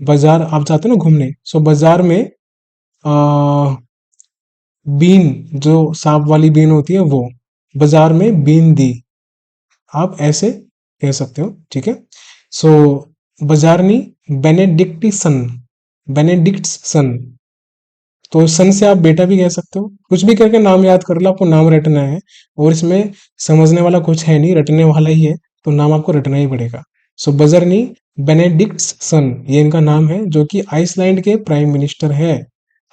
बाजार आप जाते हो ना घूमने, सो बाजार में आ, बीन, जो सांप वाली बीन होती है, वो बाजार में बीन दी, आप ऐसे कह सकते हो। ठीक है, सो बाजारनी बेनेडिक्टिसन, बेनेडिक्टसन, तो सन से आप बेटा भी कह सकते हो, कुछ भी करके नाम याद कर लो, आपको नाम रटना है। और इसमें समझने वाला कुछ है नहीं, रटने वाला ही है, तो नाम आपको रटना ही पड़ेगा। सो बजरनी बेनेडिक्ट्स सन, ये इनका नाम है, जो कि आइसलैंड के प्राइम मिनिस्टर है।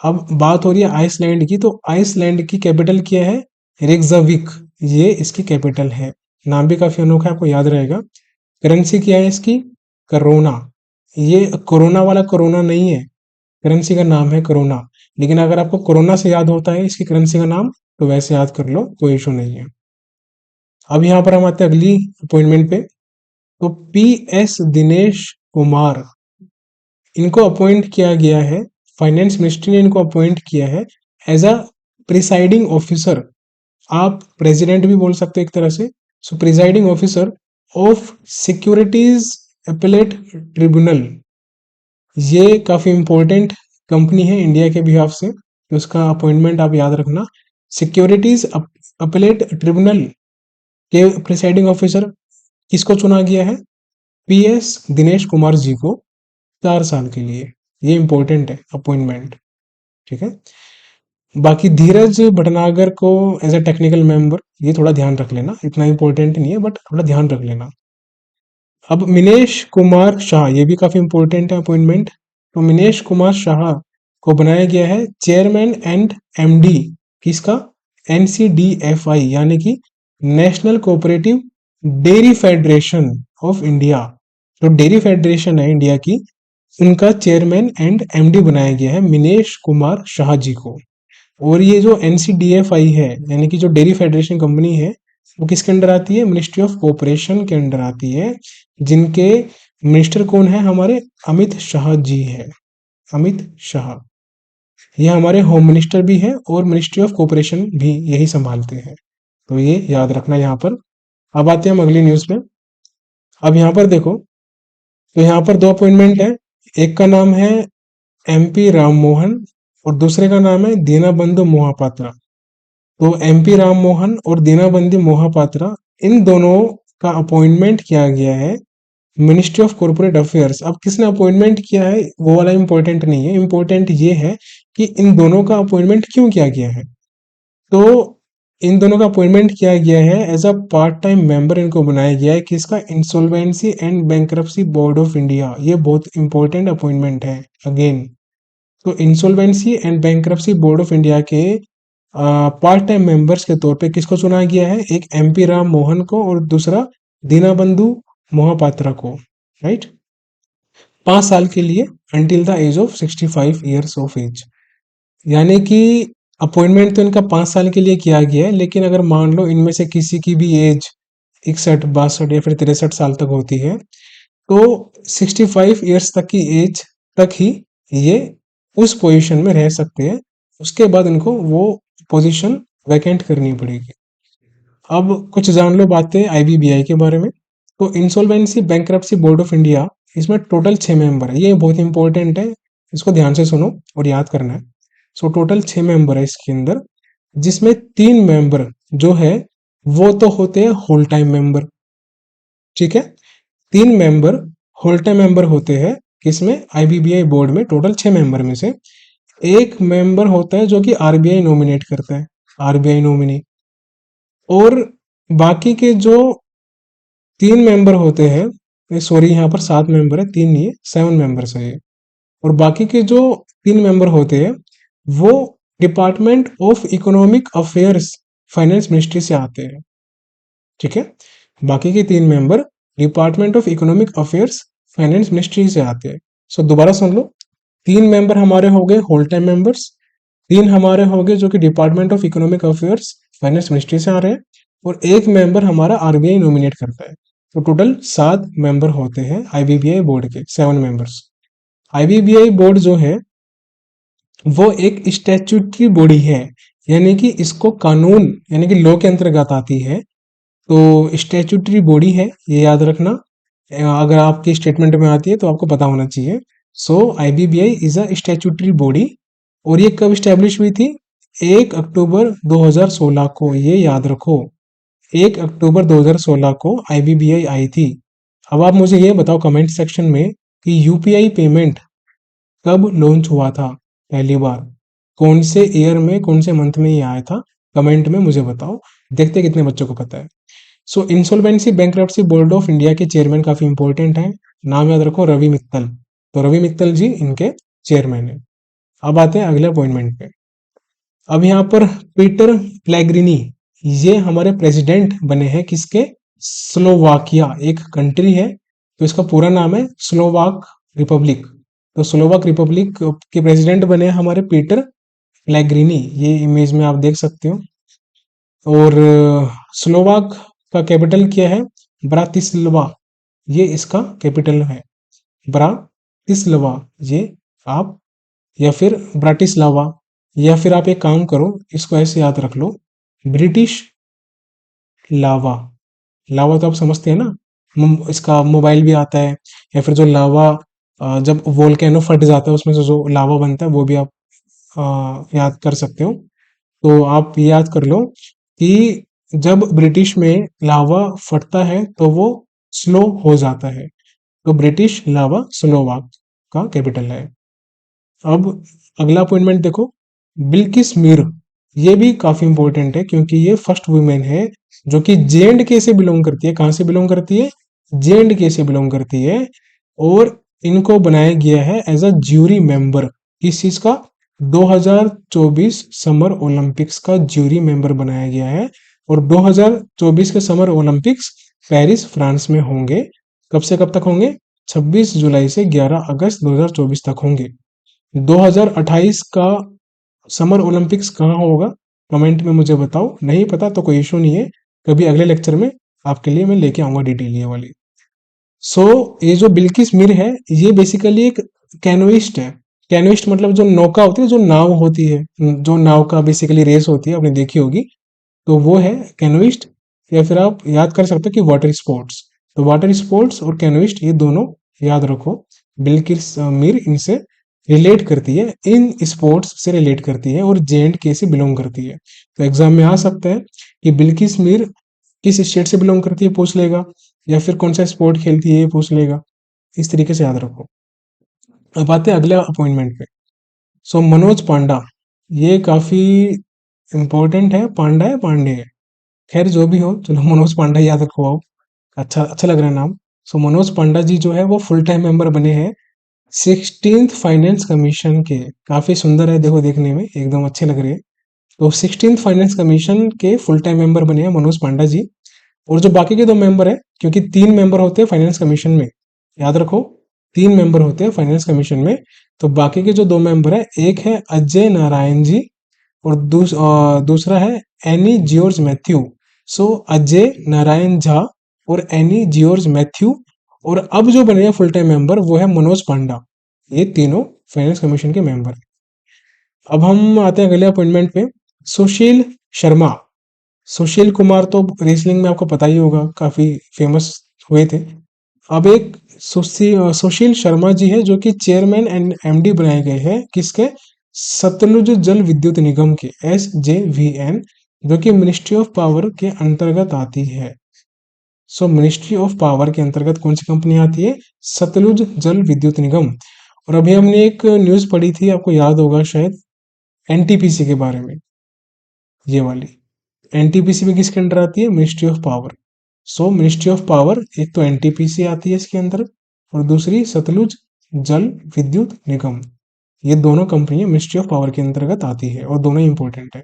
अब बात हो रही है आइसलैंड की, तो आइसलैंड की कैपिटल क्या है, रेक्जाविक, ये इसकी कैपिटल है। नाम भी काफी अनोखा है, आपको याद रहेगा। करेंसी क्या है इसकी, करोना। ये कोरोना वाला कोरोना नहीं है, करेंसी का नाम है करोना। लेकिन अगर आपको कोरोना से याद होता है इसकी करेंसी का नाम, तो वैसे याद कर लो, कोई इशू नहीं है। अब यहाँ पर हम आते हैं अगली अपॉइंटमेंट पे। तो PS दिनेश कुमार, इनको अपॉइंट किया गया है, फाइनेंस मिनिस्ट्री ने इनको अपॉइंट किया है एज अ प्रिसाइडिंग ऑफिसर। आप प्रेसिडेंट भी बोल सकते हो एक तरह से। So presiding officer of securities appellate tribunal, ये काफी इंपॉर्टेंट कंपनी है इंडिया के बिहाफ से, तो उसका अपॉइंटमेंट आप याद रखना। सिक्योरिटीज अपीलेट ट्रिब्यूनल के प्रिसाइडिंग ऑफिसर किसको चुना गया है, PS दिनेश कुमार जी को, 4 साल के लिए। ये इंपॉर्टेंट है अपॉइंटमेंट। ठीक है, बाकी धीरज भटनागर को एज ए टेक्निकल मेंबर, ये थोड़ा ध्यान रख लेना, इतना इंपॉर्टेंट नहीं है बट थोड़ा ध्यान रख लेना। अब मिनेश कुमार शाह, ये भी काफी इंपॉर्टेंट है अपॉइंटमेंट, तो मिनेश कुमार शाह को बनाया गया है चेयरमैन एंड एमडी किसका, एनसीडीएफआई यानी कि national cooperative dairy federation of India. जो डेयरी फेडरेशन है इंडिया की, उनका चेयरमैन एंड एमडी बनाया गया है मिनेश कुमार शाह जी को। और ये जो एनसीडीएफआई है यानी कि जो डेयरी फेडरेशन कंपनी है, वो किसके अंडर आती है, मिनिस्ट्री ऑफ कोऑपरेशन के अंडर आती है, जिनके मिनिस्टर कौन है, हमारे अमित शाह जी है। अमित शाह ये हमारे होम मिनिस्टर भी हैं और मिनिस्ट्री ऑफ कोऑपरेशन भी यही संभालते हैं, तो ये याद रखना यहाँ पर। अब आते हैं हम अगली न्यूज पे। अब यहाँ पर देखो, तो यहाँ पर दो अपॉइंटमेंट है, एक का नाम है एमपी राम मोहन और दूसरे का नाम है दीनाबंधु मोहापात्रा। तो एमपी राम मोहन और दीनाबंधु मोहापात्रा, इन दोनों का अपॉइंटमेंट किया गया है मिनिस्ट्री ऑफ कॉर्पोरेट अफेयर्स। अब किसने अपॉइंटमेंट किया है वो वाला इंपॉर्टेंट नहीं है, इंपॉर्टेंट ये है कि इन दोनों का अपॉइंटमेंट क्यों किया गया है। तो इन दोनों का अपॉइंटमेंट किया गया है as a part time member, इनको बनाया गया है किसका, insolvency and bankruptcy board of India. ये बहुत इंपॉर्टेंट अपॉइंटमेंट है अगेन। तो insolvency and bankruptcy board of India के पार्ट टाइम मेंबर्स के तौर पे किसको चुना गया है, एक एमपी राम मोहन को और दूसरा दीनाबंधु मोहापात्रा को, राइट। 5 साल के लिए until the age of 65 years of age, यानी कि अपॉइंटमेंट तो इनका 5 साल के लिए किया गया है, लेकिन अगर मान लो इनमें से किसी की भी एज 61, 62 या फिर 63 साल तक होती है, तो 65 ईयर्स तक की एज तक ही ये उस पोजीशन में रह सकते हैं, उसके बाद इनको वो पोजीशन वैकेंट करनी पड़ेगी। अब कुछ जान लो बातें आईबीबीआई के बारे में। तो insolvency bankruptcy board of India, इसमें टोटल 6 मेंबर है, ये बहुत इंपॉर्टेंट है, इसको ध्यान से सुनो और याद करना है। सो टोटल 6 मेंबर है इसके अंदर, जिसमें 3 मेंबर जो है वो तो होते हैं होल टाइम मेंबर, ठीक है। 3 मेंबर होल टाइम मेंबर होते हैं किसमें, आईबीबीआई बोर्ड में। टोटल 6 मेंबर में से एक मेंबर होता है जो कि आरबीआई नॉमिनेट करता है, आरबीआई नॉमिनी। और बाकी के जो 3 मेंबर होते हैं, सॉरी यहाँ पर 7 मेंबर है, 3 नहीं है, 7 मेंबर्स है ये। और बाकी के जो 3 मेंबर होते हैं वो department of economic affairs finance ministry से आते हैं, ठीक है। बाकी के 3 member department of economic affairs finance ministry से आते हैं। सो दोबारा सुन लो, 3 मेंबर हमारे हो गए होल टाइम मेंबर्स, 3 हमारे हो गए जो कि department of economic affairs finance ministry से आ रहे हैं, और एक मेंबर हमारा आरबीआई नॉमिनेट करता है। तो टोटल 7 मेंबर होते हैं आईबीबीआई बोर्ड के, 7 मेंबर्स। आईबीबीआई बोर्ड जो है वो एक स्टैट्यूटरी बॉडी है, यानी कि इसको कानून यानी कि लॉ के अंतर्गत आती है, तो स्टैट्यूटरी बॉडी है, ये याद रखना। अगर आपकी स्टेटमेंट में आती है तो आपको पता होना चाहिए। So IBBI is a statutory body. और ये कब स्टैब्लिश हुई थी, 1 अक्टूबर 2016 को, ये याद रखो, 1 अक्टूबर 2016 को आईबीबीआई आई थी। अब आप मुझे ये बताओ कमेंट सेक्शन में कि यूपीआई पेमेंट कब लॉन्च हुआ था पहली बार, कौन से ईयर में, कौन से मंथ में ये आया था, कमेंट में मुझे बताओ, देखते कितने बच्चों को पता है। So insolvency bankruptcy board of India के चेयरमैन काफी इंपॉर्टेंट हैं, नाम याद रखो, रवि मित्तल। तो रवि मित्तल जी इनके चेयरमैन है। अब आते हैं अगले अपॉइंटमेंट पे। अब यहाँ पर पीटर प्लेग्रिनी, ये हमारे प्रेसिडेंट बने हैं किसके, स्लोवाकिया एक कंट्री है, तो इसका पूरा नाम है स्लोवाक रिपब्लिक। तो स्लोवाक रिपब्लिक के प्रेसिडेंट बने हैं हमारे पीटर प्लेग्रिनी, ये इमेज में आप देख सकते हो। और स्लोवाक का कैपिटल क्या है, ब्रातिस्लावा, ये इसका कैपिटल है, ब्रातिस्लावा। ये आप, या फिर ब्राटिस्लावा, या फिर आप एक काम करो, इसको ऐसे याद रख लो, ब्रिटिश लावा। लावा तो आप समझते हैं ना, इसका मोबाइल भी आता है, या फिर जो लावा जब वोल्केनो फट जाता है उसमें से जो लावा बनता है वो भी आप याद कर सकते हो। तो आप याद कर लो कि जब ब्रिटिश में लावा फटता है तो वो स्लो हो जाता है, तो ब्रिटिश लावा स्लोवाक का कैपिटल है। अब अगला अपॉइंटमेंट देखो, बिल्किस मीर, ये भी काफी इंपॉर्टेंट है क्योंकि ये फर्स्ट वुमेन है जो कि जे एंड के से बिलोंग करती है। कहां से बिलोंग करती है, जे एंड के से बिलोंग करती है। और इनको बनाया गया है एज अ ज्यूरी मेंबर। किस चीज का? 2024 समर ओलंपिक्स का ज्यूरी मेंबर बनाया गया है। और 2024 के समर ओलंपिक्स पेरिस फ्रांस में होंगे। कब से कब तक होंगे? 26 जुलाई से 11 अगस्त 2024 तक होंगे। 2028 का समर ओलंपिक्स कहाँ होगा? कमेंट में मुझे बताओ। नहीं पता तो कोई इशू नहीं है, कभी अगले लेक्चर में आपके लिए मैं लेके आऊंगा डिटेल ये वाली। सो ये जो बिल्किस मीर है, ये बेसिकली एक कैनोइस्ट है। कैनोइस्ट मतलब जो नौका होती है, जो नाव होती है, जो नाव का बेसिकली रेस होती है, आपने देखी होगी, तो वो है कैनोइस्ट। या फिर आप याद कर सकते हो कि वाटर स्पोर्ट्स। तो वाटर स्पोर्ट्स और कैनोइस्ट ये दोनों याद रखो। बिल्किस मीर इनसे रिलेट करती है, इन स्पोर्ट्स से रिलेट करती है और जे एंड के से बिलोंग करती है। तो एग्जाम में आ सकता है कि बिल्किस मीर किस स्टेट से बिलोंग करती है, पूछ लेगा। या फिर कौन सा स्पोर्ट खेलती है, ये पूछ लेगा। इस तरीके से याद रखो। अब आते हैं अगले अपॉइंटमेंट पे। सो मनोज पांडा, ये काफी इंपॉर्टेंट है। पांडा है पांडे है, खैर जो भी हो, चलो मनोज पांडा याद रखो आप। अच्छा अच्छा लग रहा है नाम। सो मनोज पांडा जी जो है वो फुल टाइम मेंबर बने हैं 16th फाइनेंस कमीशन के। काफी सुंदर है, देखो देखने में एकदम अच्छे लग रहे हैं। तो 16th फाइनेंस कमीशन के फुल टाइम मेंबर बने हैं मनोज पांडा जी। और जो बाकी के दो मेंबर है, क्योंकि 3 मेंबर होते हैं फाइनेंस कमीशन में, याद रखो 3 मेंबर होते हैं फाइनेंस कमीशन में। तो बाकी के जो दो मेंबर है, एक है अजय नारायण जी और दूसरा है एनी जॉर्ज मैथ्यू। सो अजय नारायण झा और एनी जॉर्ज मैथ्यू। और अब जो बने हैं फुल टाइम मेंबर वो है मनोज पांडा। ये तीनों फाइनेंस कमीशन के मेंबर हैं। अब हम आते हैं अगले अपॉइंटमेंट पे। सुशील शर्मा। सुशील कुमार तो रेसलिंग में आपको पता ही होगा, काफी फेमस हुए थे। अब एक सुशील शर्मा जी है जो कि चेयरमैन एंड एमडी बनाए गए हैं किसके? सतलुज जल विद्युत निगम के, SJVN, जो कि मिनिस्ट्री ऑफ पावर के अंतर्गत आती है। सो मिनिस्ट्री ऑफ पावर के अंतर्गत कौन सी कंपनी आती है? सतलुज जल विद्युत निगम। और अभी हमने एक न्यूज पढ़ी थी, आपको याद होगा शायद, NTPC के बारे में, ये वाली। NTPC में किसके अंडर आती है? Ministry of power. So ministry of power, एक तो NTPC आती है इसके अंदर, और दूसरी सतलुज जल विद्युत निगम। ये दोनों कंपनियां मिनिस्ट्री ऑफ पावर के अंतर्गत आती है और दोनों इंपॉर्टेंट है।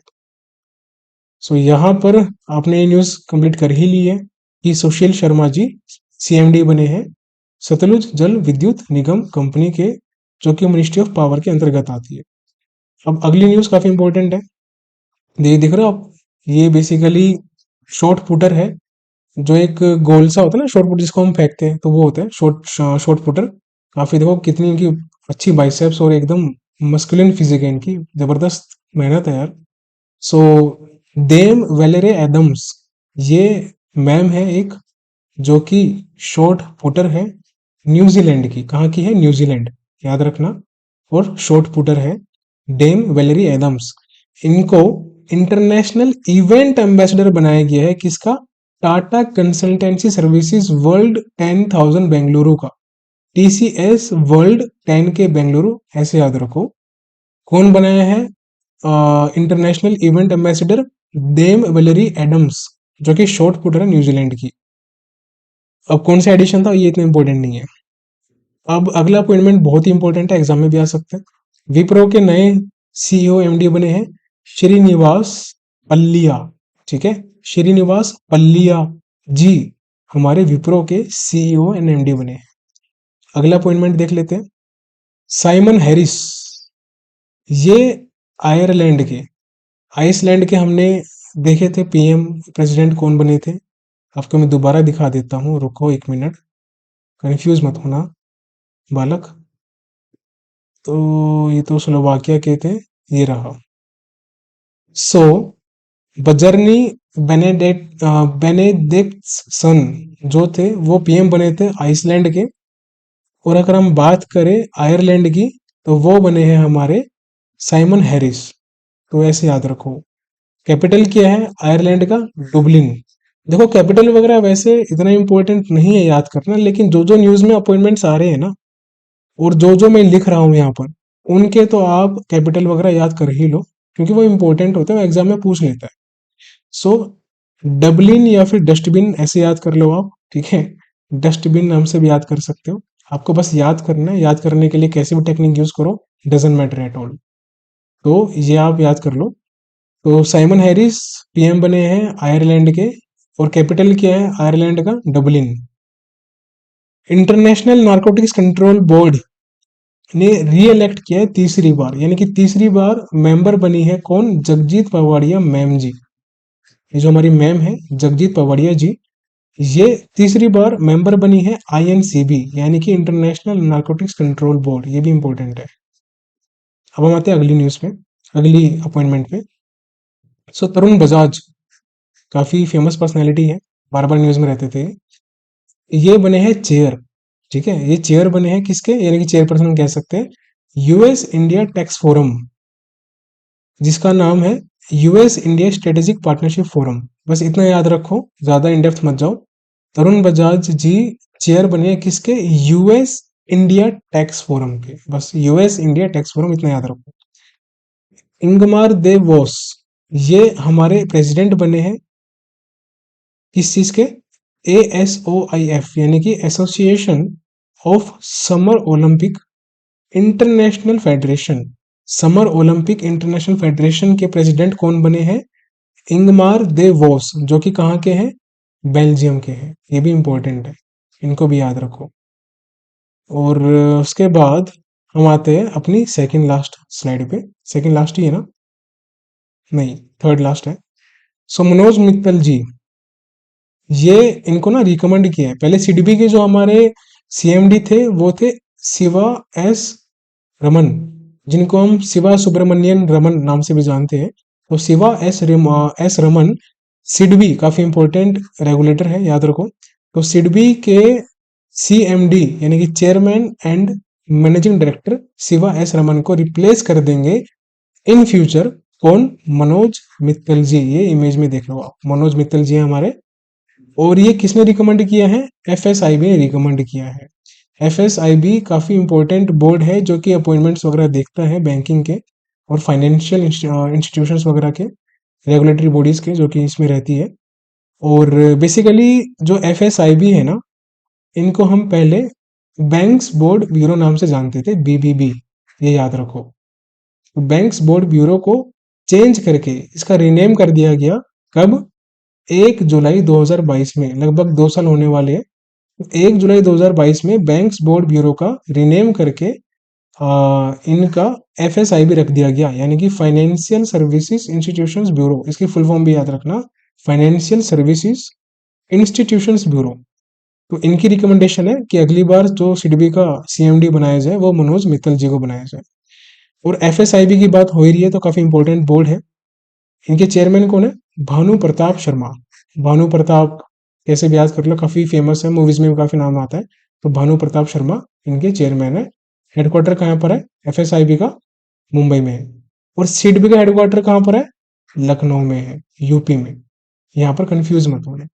सो यहाँ पर आपने ये न्यूज कंप्लीट कर ही ली है कि सुशील शर्मा जी CMD बने हैं सतलुज जल विद्युत निगम कंपनी के, जो कि मिनिस्ट्री ऑफ पावर के अंतर्गत आती है। अब अगली न्यूज काफी इंपॉर्टेंट है। ये दिख रहा हो आप? ये बेसिकली शॉर्ट पुटर है। जो एक गोल सा होता है ना शॉर्ट पुट, जिसको हम फेंकते हैं, तो वो होता है शॉर्ट पुटर। काफी देखो कितनी इनकी अच्छी बाइसेप्स और एकदम मस्कुलिन फिजिक है इनकी, जबरदस्त मेहनत है यार। सो डेम वेलेरे एडम्स, ये मैम है एक, जो कि शॉर्ट पुटर है, न्यूजीलैंड की। कहाँ की है? न्यूजीलैंड, याद रखना। और शॉर्ट पुटर है डेम वेलेरी एडम्स। इनको इंटरनेशनल इवेंट एम्बेसडर बनाया गया है किसका? Tata consultancy services world 10,000 Bengaluru का। TCS वर्ल्ड 10 के बेंगलुरु, ऐसे याद रखो। कौन बनाया है international event ambassador? Dame Valerie Adams, जो कि शॉर्ट पुटर है न्यूजीलैंड की। अब कौन सा एडिशन था ये इतना इंपॉर्टेंट नहीं है। अब अगला अपॉइंटमेंट बहुत ही इंपॉर्टेंट है, एग्जाम में भी आ सकता है। विप्रो के नए CEO MD बने हैं श्रीनिवास पल्लिया। ठीक है, श्रीनिवास पल्लिया जी हमारे विप्रो के CEO एंड MD बने हैं। अगला अपॉइंटमेंट देख लेते हैं। साइमन हैरिस, ये आयरलैंड के, आइसलैंड के हमने देखे थे PM प्रेसिडेंट कौन बने थे। आपको मैं दोबारा दिखा देता हूँ, रुको 1 मिनट, कंफ्यूज मत होना बालक। तो ये तो स्लोवाकिया के थे, ये रहा। सो बजरनी बेनेडिक्टसन जो थे वो PM बने थे आइसलैंड के। और अगर हम बात करें आयरलैंड की, तो वो बने हैं हमारे साइमन हैरिस। तो ऐसे याद रखो। कैपिटल क्या है आयरलैंड का? डुबलिन। देखो कैपिटल वगैरह वैसे इतना इंपॉर्टेंट नहीं है याद करना, लेकिन जो जो न्यूज में अपॉइंटमेंट्स आ रहे हैं ना, और जो जो मैं लिख रहा हूँ यहाँ पर, उनके तो आप कैपिटल वगैरह याद कर ही लो, क्योंकि वो इंपॉर्टेंट होते हैं, वो एग्जाम में पूछ लेता है। सो डबलिन या फिर डस्टबिन ऐसे याद कर लो आप, ठीक है, डस्टबिन नाम से भी याद कर सकते हो। आपको बस याद करना है, याद करने के लिए कैसे भी टेक्निक यूज करो, डजेंट मैटर एट ऑल। तो ये आप याद कर लो। तो साइमन हैरिस पीएम बने हैं आयरलैंड के, और कैपिटल क्या है आयरलैंड का, Dublin. International narcotics control board ने री इलेक्ट किया है तीसरी बार, यानी कि तीसरी बार मेंबर बनी है कौन, जगजीत पवाड़िया मैम जी। ये जो हमारी मैम है जगजीत पवाड़िया जी, ये तीसरी बार मेंबर बनी है आईएनसीबी, यानी कि इंटरनेशनल नारकोटिक्स कंट्रोल बोर्ड। ये भी इंपॉर्टेंट है। अब हम आते हैं अगली न्यूज पे, अगली अपॉइंटमेंट पे। सो तरुण बजाज काफी फेमस पर्सनैलिटी है, बार बार न्यूज में रहते थे। ये बने हैं चेयर, ठीक है, ये चेयर बने हैं किसके, यानी कि चेयरपर्सन कह सकते हैं, यूएस इंडिया टैक्स फोरम, जिसका नाम है US India strategic partnership forum. बस इतना याद रखो, ज्यादा इन डेप्थ मत जाओ। तरुण बजाज जी चेयर बने हैं किसके, यूएस इंडिया टैक्स फोरम के, बस यूएस इंडिया टैक्स फोरम इतना याद रखो। इंगमार देव वोस, ये हमारे प्रेसिडेंट बने हैं किस चीज के, ASOIF, यानी कि association of summer Olympic international federation. Summer Olympic international federation के प्रेसिडेंट कौन बने हैं, इंगमार दे वोस, जो कि कहाँ के हैं, बेल्जियम के हैं। ये भी इंपॉर्टेंट है, इनको भी याद रखो। और उसके बाद हम आते हैं अपनी सेकंड लास्ट स्लाइड पे, सेकंड लास्ट ही है ना, नहीं थर्ड लास्ट है। सो मनोज मित्तल जी, ये इनको ना रिकमेंड किया है, पहले सीडीबी के जो हमारे सीएमडी थे वो थे शिवा एस रमन, जिनको हम शिवा सुब्रमण्यन रमन नाम से भी जानते हैं। तो शिवा एस रमन सिडबी, काफी इंपॉर्टेंट रेगुलेटर है, याद रखो। तो सिडबी के सीएमडी यानी कि chairman and managing director Shiva S Raman को रिप्लेस कर देंगे इन फ्यूचर कौन, मनोज मित्तल जी। ये इमेज में देख लो आप, मनोज मित्तल जी हमारे। और ये किसने रिकमेंड किया है, एफएसआईबी ने रिकमेंड किया है। एफएसआईबी काफी इंपॉर्टेंट बोर्ड है जो कि अपॉइंटमेंट्स वगैरह देखता है बैंकिंग के और फाइनेंशियल इंस्टीट्यूशंस वगैरह के, रेगुलेटरी बॉडीज के, जो कि इसमें रहती है। और बेसिकली जो एफएसआईबी है ना, इनको हम पहले बैंक्स बोर्ड ब्यूरो नाम से जानते थे, बीबीबी, ये याद रखो। तो बैंक्स बोर्ड ब्यूरो को चेंज करके इसका रीनेम कर दिया गया, कब, 1 जुलाई 2022 में, लगभग 2 साल होने वाले हैं। 1 जुलाई 2022 में बैंक्स बोर्ड ब्यूरो का रीनेम करके इनका एफएसआईबी रख दिया गया, यानी कि फाइनेंशियल सर्विसेज इंस्टीट्यूशंस ब्यूरो। इसकी फुल फॉर्म भी याद रखना, फाइनेंशियल सर्विसेज इंस्टीट्यूशंस ब्यूरो। तो इनकी रिकमेंडेशन है कि अगली बार जो सीडबी का सीएमडी बनाया जाए वो मनोज मित्तल जी को बनाया जाए। और एफएसआईबी की बात हो ही रही है तो काफी इंपॉर्टेंट बोर्ड है। इनके चेयरमैन कौन है, भानु प्रताप शर्मा। भानु प्रताप कैसे भी याद कर लो, काफी फेमस है, मूवीज में भी काफी नाम आता है। तो भानु प्रताप शर्मा इनके चेयरमैन है। हेडक्वार्टर कहाँ पर है, एफएसआईबी का मुंबई में है। और सीडबी का हेडक्वार्टर कहाँ पर है, लखनऊ में है, यूपी में। यहाँ पर कंफ्यूज मत होना।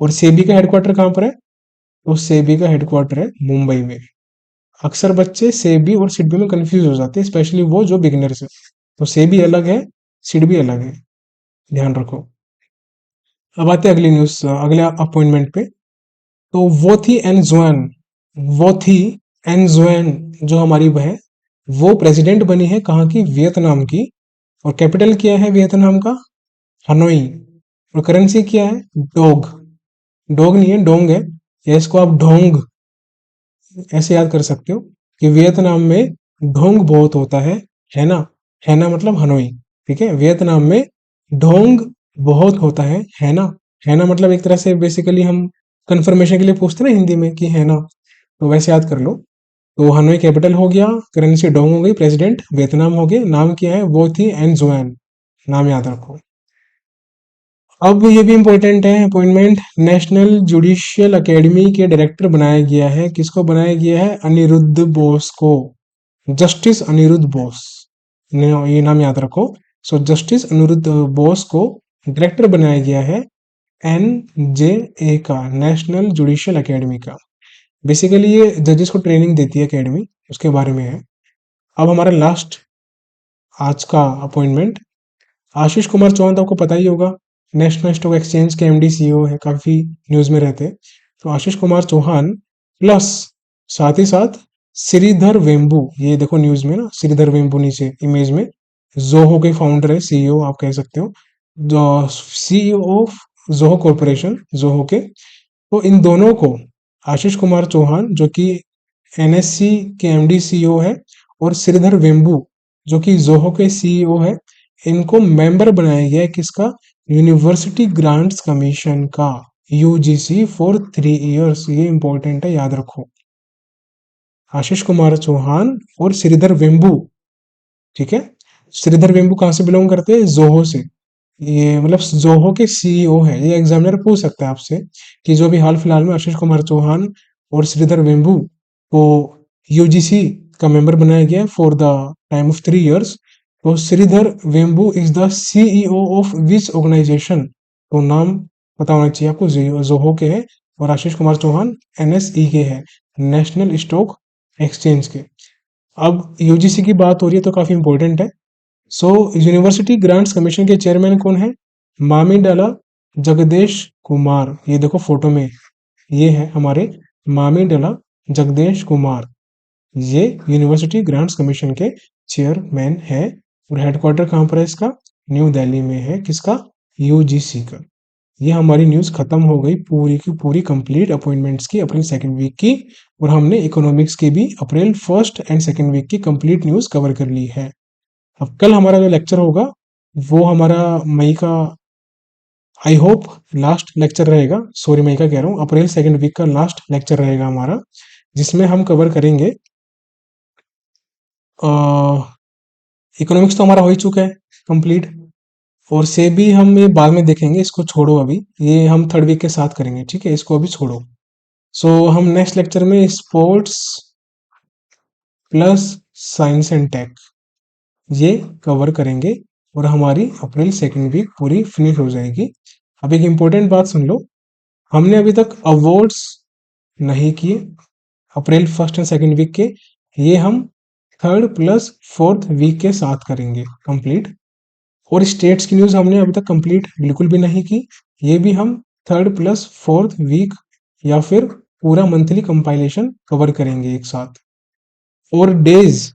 और सेबी का हेडक्वार्टर कहाँ पर है, तो सेबी का हेडक्वार्टर है मुंबई में। अक्सर बच्चे सेबी और सिडबी में कंफ्यूज हो जाते हैं, स्पेशली वो जो बिगिनर्स है। तो सेबी अलग है, सिडबी अलग है, ध्यान रखो। अब आते हैं अगली न्यूज, अगले अपॉइंटमेंट पे। तो वो थी एन जुएन जो हमारी है, वो प्रेसिडेंट बनी है कहाँ की, वियतनाम की। और कैपिटल क्या है वियतनाम का, हनोई। और करेंसी क्या है, डोग। डोग नहीं है, डोंग है, या इसको आप ढोंग ऐसे याद कर सकते हो कि वियतनाम में ढोंग बहुत होता है ना मतलब हनोई, ठीक है। वियतनाम में ढोंग बहुत होता है ना मतलब एक तरह से बेसिकली हम कंफर्मेशन के लिए पूछते हैं ना हिंदी में कि है ना, तो वैसे याद कर लो। तो हनोई कैपिटल हो गया, करेंसी डोंग हो गई, प्रेसिडेंट वियतनाम हो गए, नाम क्या है, वो थी एन जुएन, नाम याद रखो। अब ये भी इंपॉर्टेंट है अपॉइंटमेंट, नेशनल जुडिशियल एकेडमी के डायरेक्टर बनाया गया है, किसको बनाया गया है, अनिरुद्ध बोस को, जस्टिस अनिरुद्ध बोस ने, ये नाम याद रखो। सो जस्टिस अनिरुद्ध बोस को डायरेक्टर बनाया गया है एनजेए का, नेशनल जुडिशियल एकेडमी का। बेसिकली ये जजेस को ट्रेनिंग देती है एकेडमी, उसके बारे में है। अब हमारा लास्ट आज का अपॉइंटमेंट, आशीष कुमार चौहान तो आपको पता ही होगा, नेशनल स्टॉक एक्सचेंज के एमडी सीईओ है, काफी न्यूज में रहते हैं। तो आशीष कुमार चौहान प्लस साथ ही साथ श्रीधर वेम्बू, ये देखो न्यूज में ना श्रीधर वेम्बू नीचे इमेज में, जोहो के फाउंडर है, सीईओ आप कह सकते हो, जो CEO of Zoho corporation, Zoho के। तो इन दोनों को आशीष कुमार चौहान जो कि एनएससी के एमडी सीईओ है, और श्रीधर वेम्बू जो कि जोहो के सीईओ है, इनको मेंबर बनाया गया है किसका, यूनिवर्सिटी ग्रांट्स कमीशन का, यूजीसी फॉर 3 इयर्स। ये इंपॉर्टेंट है, याद रखो। आशीष कुमार चौहान और श्रीधर वेम्बू, ठीक है। श्रीधर वेम्बू कहाँ से बिलोंग करते हैं, जोहो से। ये मतलब जोहो के सीईओ है। ये एग्जामिनर पूछ सकता है आपसे कि जो भी हाल फिलहाल में आशीष कुमार चौहान और श्रीधर वेम्बू को यूजीसी का मेंबर बनाया गया for the time of 3 years, तो Sridhar Vembu is the CEO of which organisation. तो नाम पता होना चाहिए आपको, जोहो के है, और आशीष कुमार चौहान एनएसई के है, नेशनल स्टॉक एक्सचेंज के। अब यूजीसी की बात हो रही है तो काफी इंपॉर्टेंट है। सो यूनिवर्सिटी ग्रांट्स कमीशन के चेयरमैन कौन है, मामिडाला जगदेश कुमार। ये देखो फोटो में, ये है हमारे मामिडाला जगदेश कुमार। ये यूनिवर्सिटी ग्रांट्स कमीशन के चेयरमैन है, और हेडक्वार्टर कहाँ पर है इसका, न्यू दिल्ली में है, किसका, यूजीसी का। ये हमारी न्यूज खत्म हो गई पूरी की पूरी, कंप्लीट अपॉइंटमेंट्स की अप्रैल सेकंड वीक की, और हमने इकोनॉमिक्स की भी April first and second week की कंप्लीट न्यूज कवर कर ली है। अब कल हमारा जो लेक्चर होगा वो हमारा मई का, आई होप लास्ट लेक्चर रहेगा, सॉरी मई का कह रहा हूँ, अप्रैल सेकंड वीक का लास्ट लेक्चर रहेगा हमारा, जिसमें हम कवर करेंगे इकोनॉमिक्स तो हमारा हो ही चुका है कंप्लीट, और से भी हम ये बाद में देखेंगे, इसको छोड़ो अभी, ये हम थर्ड वीक के साथ करेंगे, ठीक है, इसको अभी छोड़ो। सो हम नेक्स्ट लेक्चर में sports plus science and tech ये कवर करेंगे, और हमारी अप्रैल सेकंड वीक पूरी फिनिश हो जाएगी। अब एक इम्पोर्टेंट बात सुन लो, हमने अभी तक अवार्ड्स नहीं किए April first and second week के, ये हम थर्ड प्लस फोर्थ वीक के साथ करेंगे कंप्लीट। और स्टेट्स की न्यूज हमने अभी तक कंप्लीट बिल्कुल भी नहीं की, ये भी हम थर्ड प्लस फोर्थ वीक या फिर पूरा मंथली कंपाइलेशन कवर करेंगे एक साथ। और डेज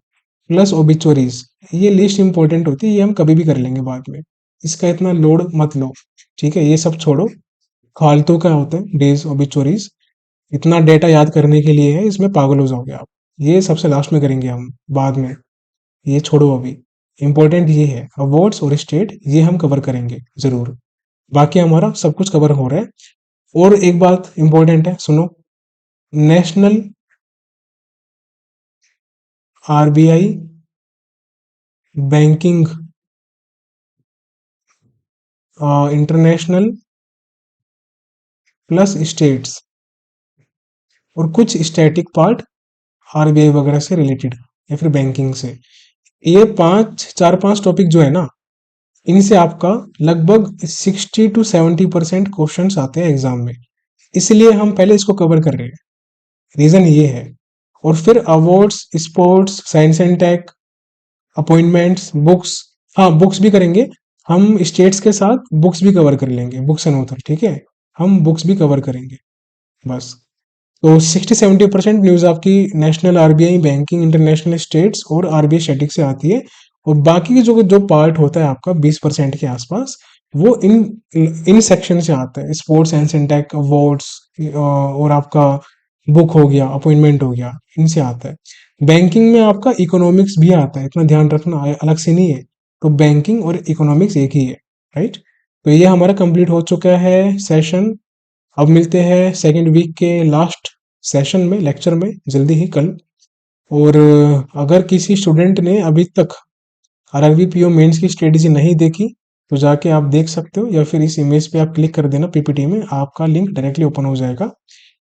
प्लस ओबिचुअरीज, ये लिस्ट इंपॉर्टेंट होती है, ये हम कभी भी कर लेंगे बाद में, इसका इतना लोड मत लो, ठीक है, ये सब छोड़ो, फालतू का होता है डेज ओबिचुअरीज, इतना डेटा याद करने के लिए है, इसमें पागल हो जाओगे आप। ये सबसे लास्ट में करेंगे हम बाद में, ये छोड़ो अभी। इंपॉर्टेंट ये है अवार्ड्स और स्टेट, ये हम कवर करेंगे जरूर, बाकी हमारा सब कुछ कवर हो रहा है। और एक बात इंपॉर्टेंट है, सुनो, national RBI banking, international plus states, और कुछ स्टैटिक पार्ट आरबीआई वगैरह से रिलेटेड या फिर बैंकिंग से, ये चार पांच टॉपिक जो है ना, इनसे आपका लगभग 60 to 70% क्वेश्चन आते हैं एग्जाम में, इसलिए हम पहले इसको कवर कर रहे हैं, रीजन ये है। और फिर awards, sports, science and tech, appointments, books, हाँ बुक्स भी करेंगे हम, स्टेट्स के साथ बुक्स भी कवर कर लेंगे, बुक्स एंड ऑथर, ठीक है, हम बुक्स भी कवर करेंगे बस। तो 60-70% न्यूज आपकी national RBI banking international states और आरबीआई स्टैटिक से आती है, और बाकी जो जो पार्ट होता है आपका 20% के आसपास, वो इन सेक्शन से आता है, sports science and tech, awards, और आपका बुक हो गया, अपॉइंटमेंट हो गया, इनसे आता है। बैंकिंग में आपका इकोनॉमिक्स भी आता है, इतना ध्यान रखना, अलग से नहीं है। तो बैंकिंग और इकोनॉमिक्स एक ही है, राइट। तो ये हमारा कंप्लीट हो चुका है सेशन। अब मिलते हैं सेकेंड वीक के लास्ट सेशन में, लेक्चर में, जल्दी ही कल। और अगर किसी स्टूडेंट ने अभी तक आरआरबी पीओ मेंस की स्ट्रेटेजी नहीं देखी, तो जाके आप देख सकते हो, या फिर इस इमेज पे आप क्लिक कर देना, पीपीटी में आपका लिंक डायरेक्टली ओपन हो जाएगा।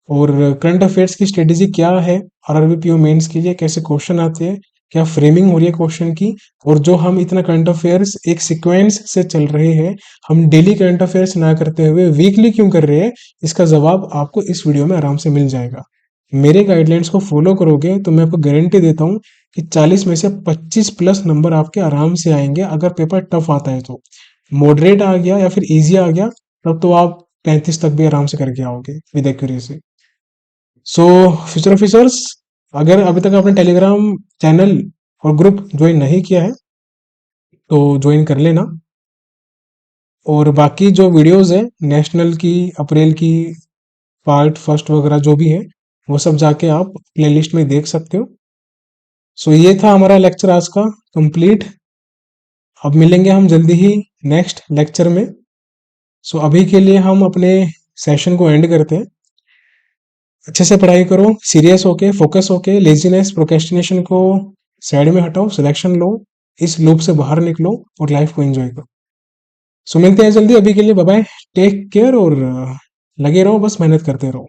और करंट अफेयर्स की स्ट्रेटेजी क्या है आरआरबी पीओ मेंस के लिए, कैसे क्वेश्चन आते हैं, क्या फ्रेमिंग हो रही है क्वेश्चन की, और जो हम इतना करंट अफेयर्स एक सीक्वेंस से चल रहे हैं, हम डेली करंट अफेयर्स ना करते हुए वीकली क्यों कर रहे हैं, इसका जवाब आपको इस वीडियो में आराम से मिल जाएगा। मेरे गाइडलाइंस को फॉलो करोगे तो मैं आपको गारंटी देता हूँ कि 40 में से 25 प्लस नंबर आपके आराम से आएंगे, अगर पेपर टफ आता है तो। मॉडरेट आ गया या फिर इजी आ गया, तब तो आप 35 तक भी आराम से करके आओगे with accuracy. So future officers, अगर अभी तक आपने टेलीग्राम चैनल और ग्रुप ज्वाइन नहीं किया है तो ज्वाइन कर लेना। और बाकी जो वीडियोस है नेशनल की, अप्रैल की, पार्ट फर्स्ट वगैरह जो भी है वो सब जाके आप प्लेलिस्ट में देख सकते हो। सो ये था हमारा लेक्चर आज का कंप्लीट। अब मिलेंगे हम जल्दी ही नेक्स्ट लेक्चर में। सो अभी के लिए हम अपने सेशन को एंड करते हैं। अच्छे से पढ़ाई करो, सीरियस होके, फोकस होके, लेजीनेस प्रोक्रेस्टिनेशन को साइड में हटाओ, सिलेक्शन लो, इस लूप से बाहर निकलो और लाइफ को एंजॉय करो। सो मिलते हैं जल्दी, अभी के लिए बाय बाय, टेक केयर और लगे रहो, बस मेहनत करते रहो।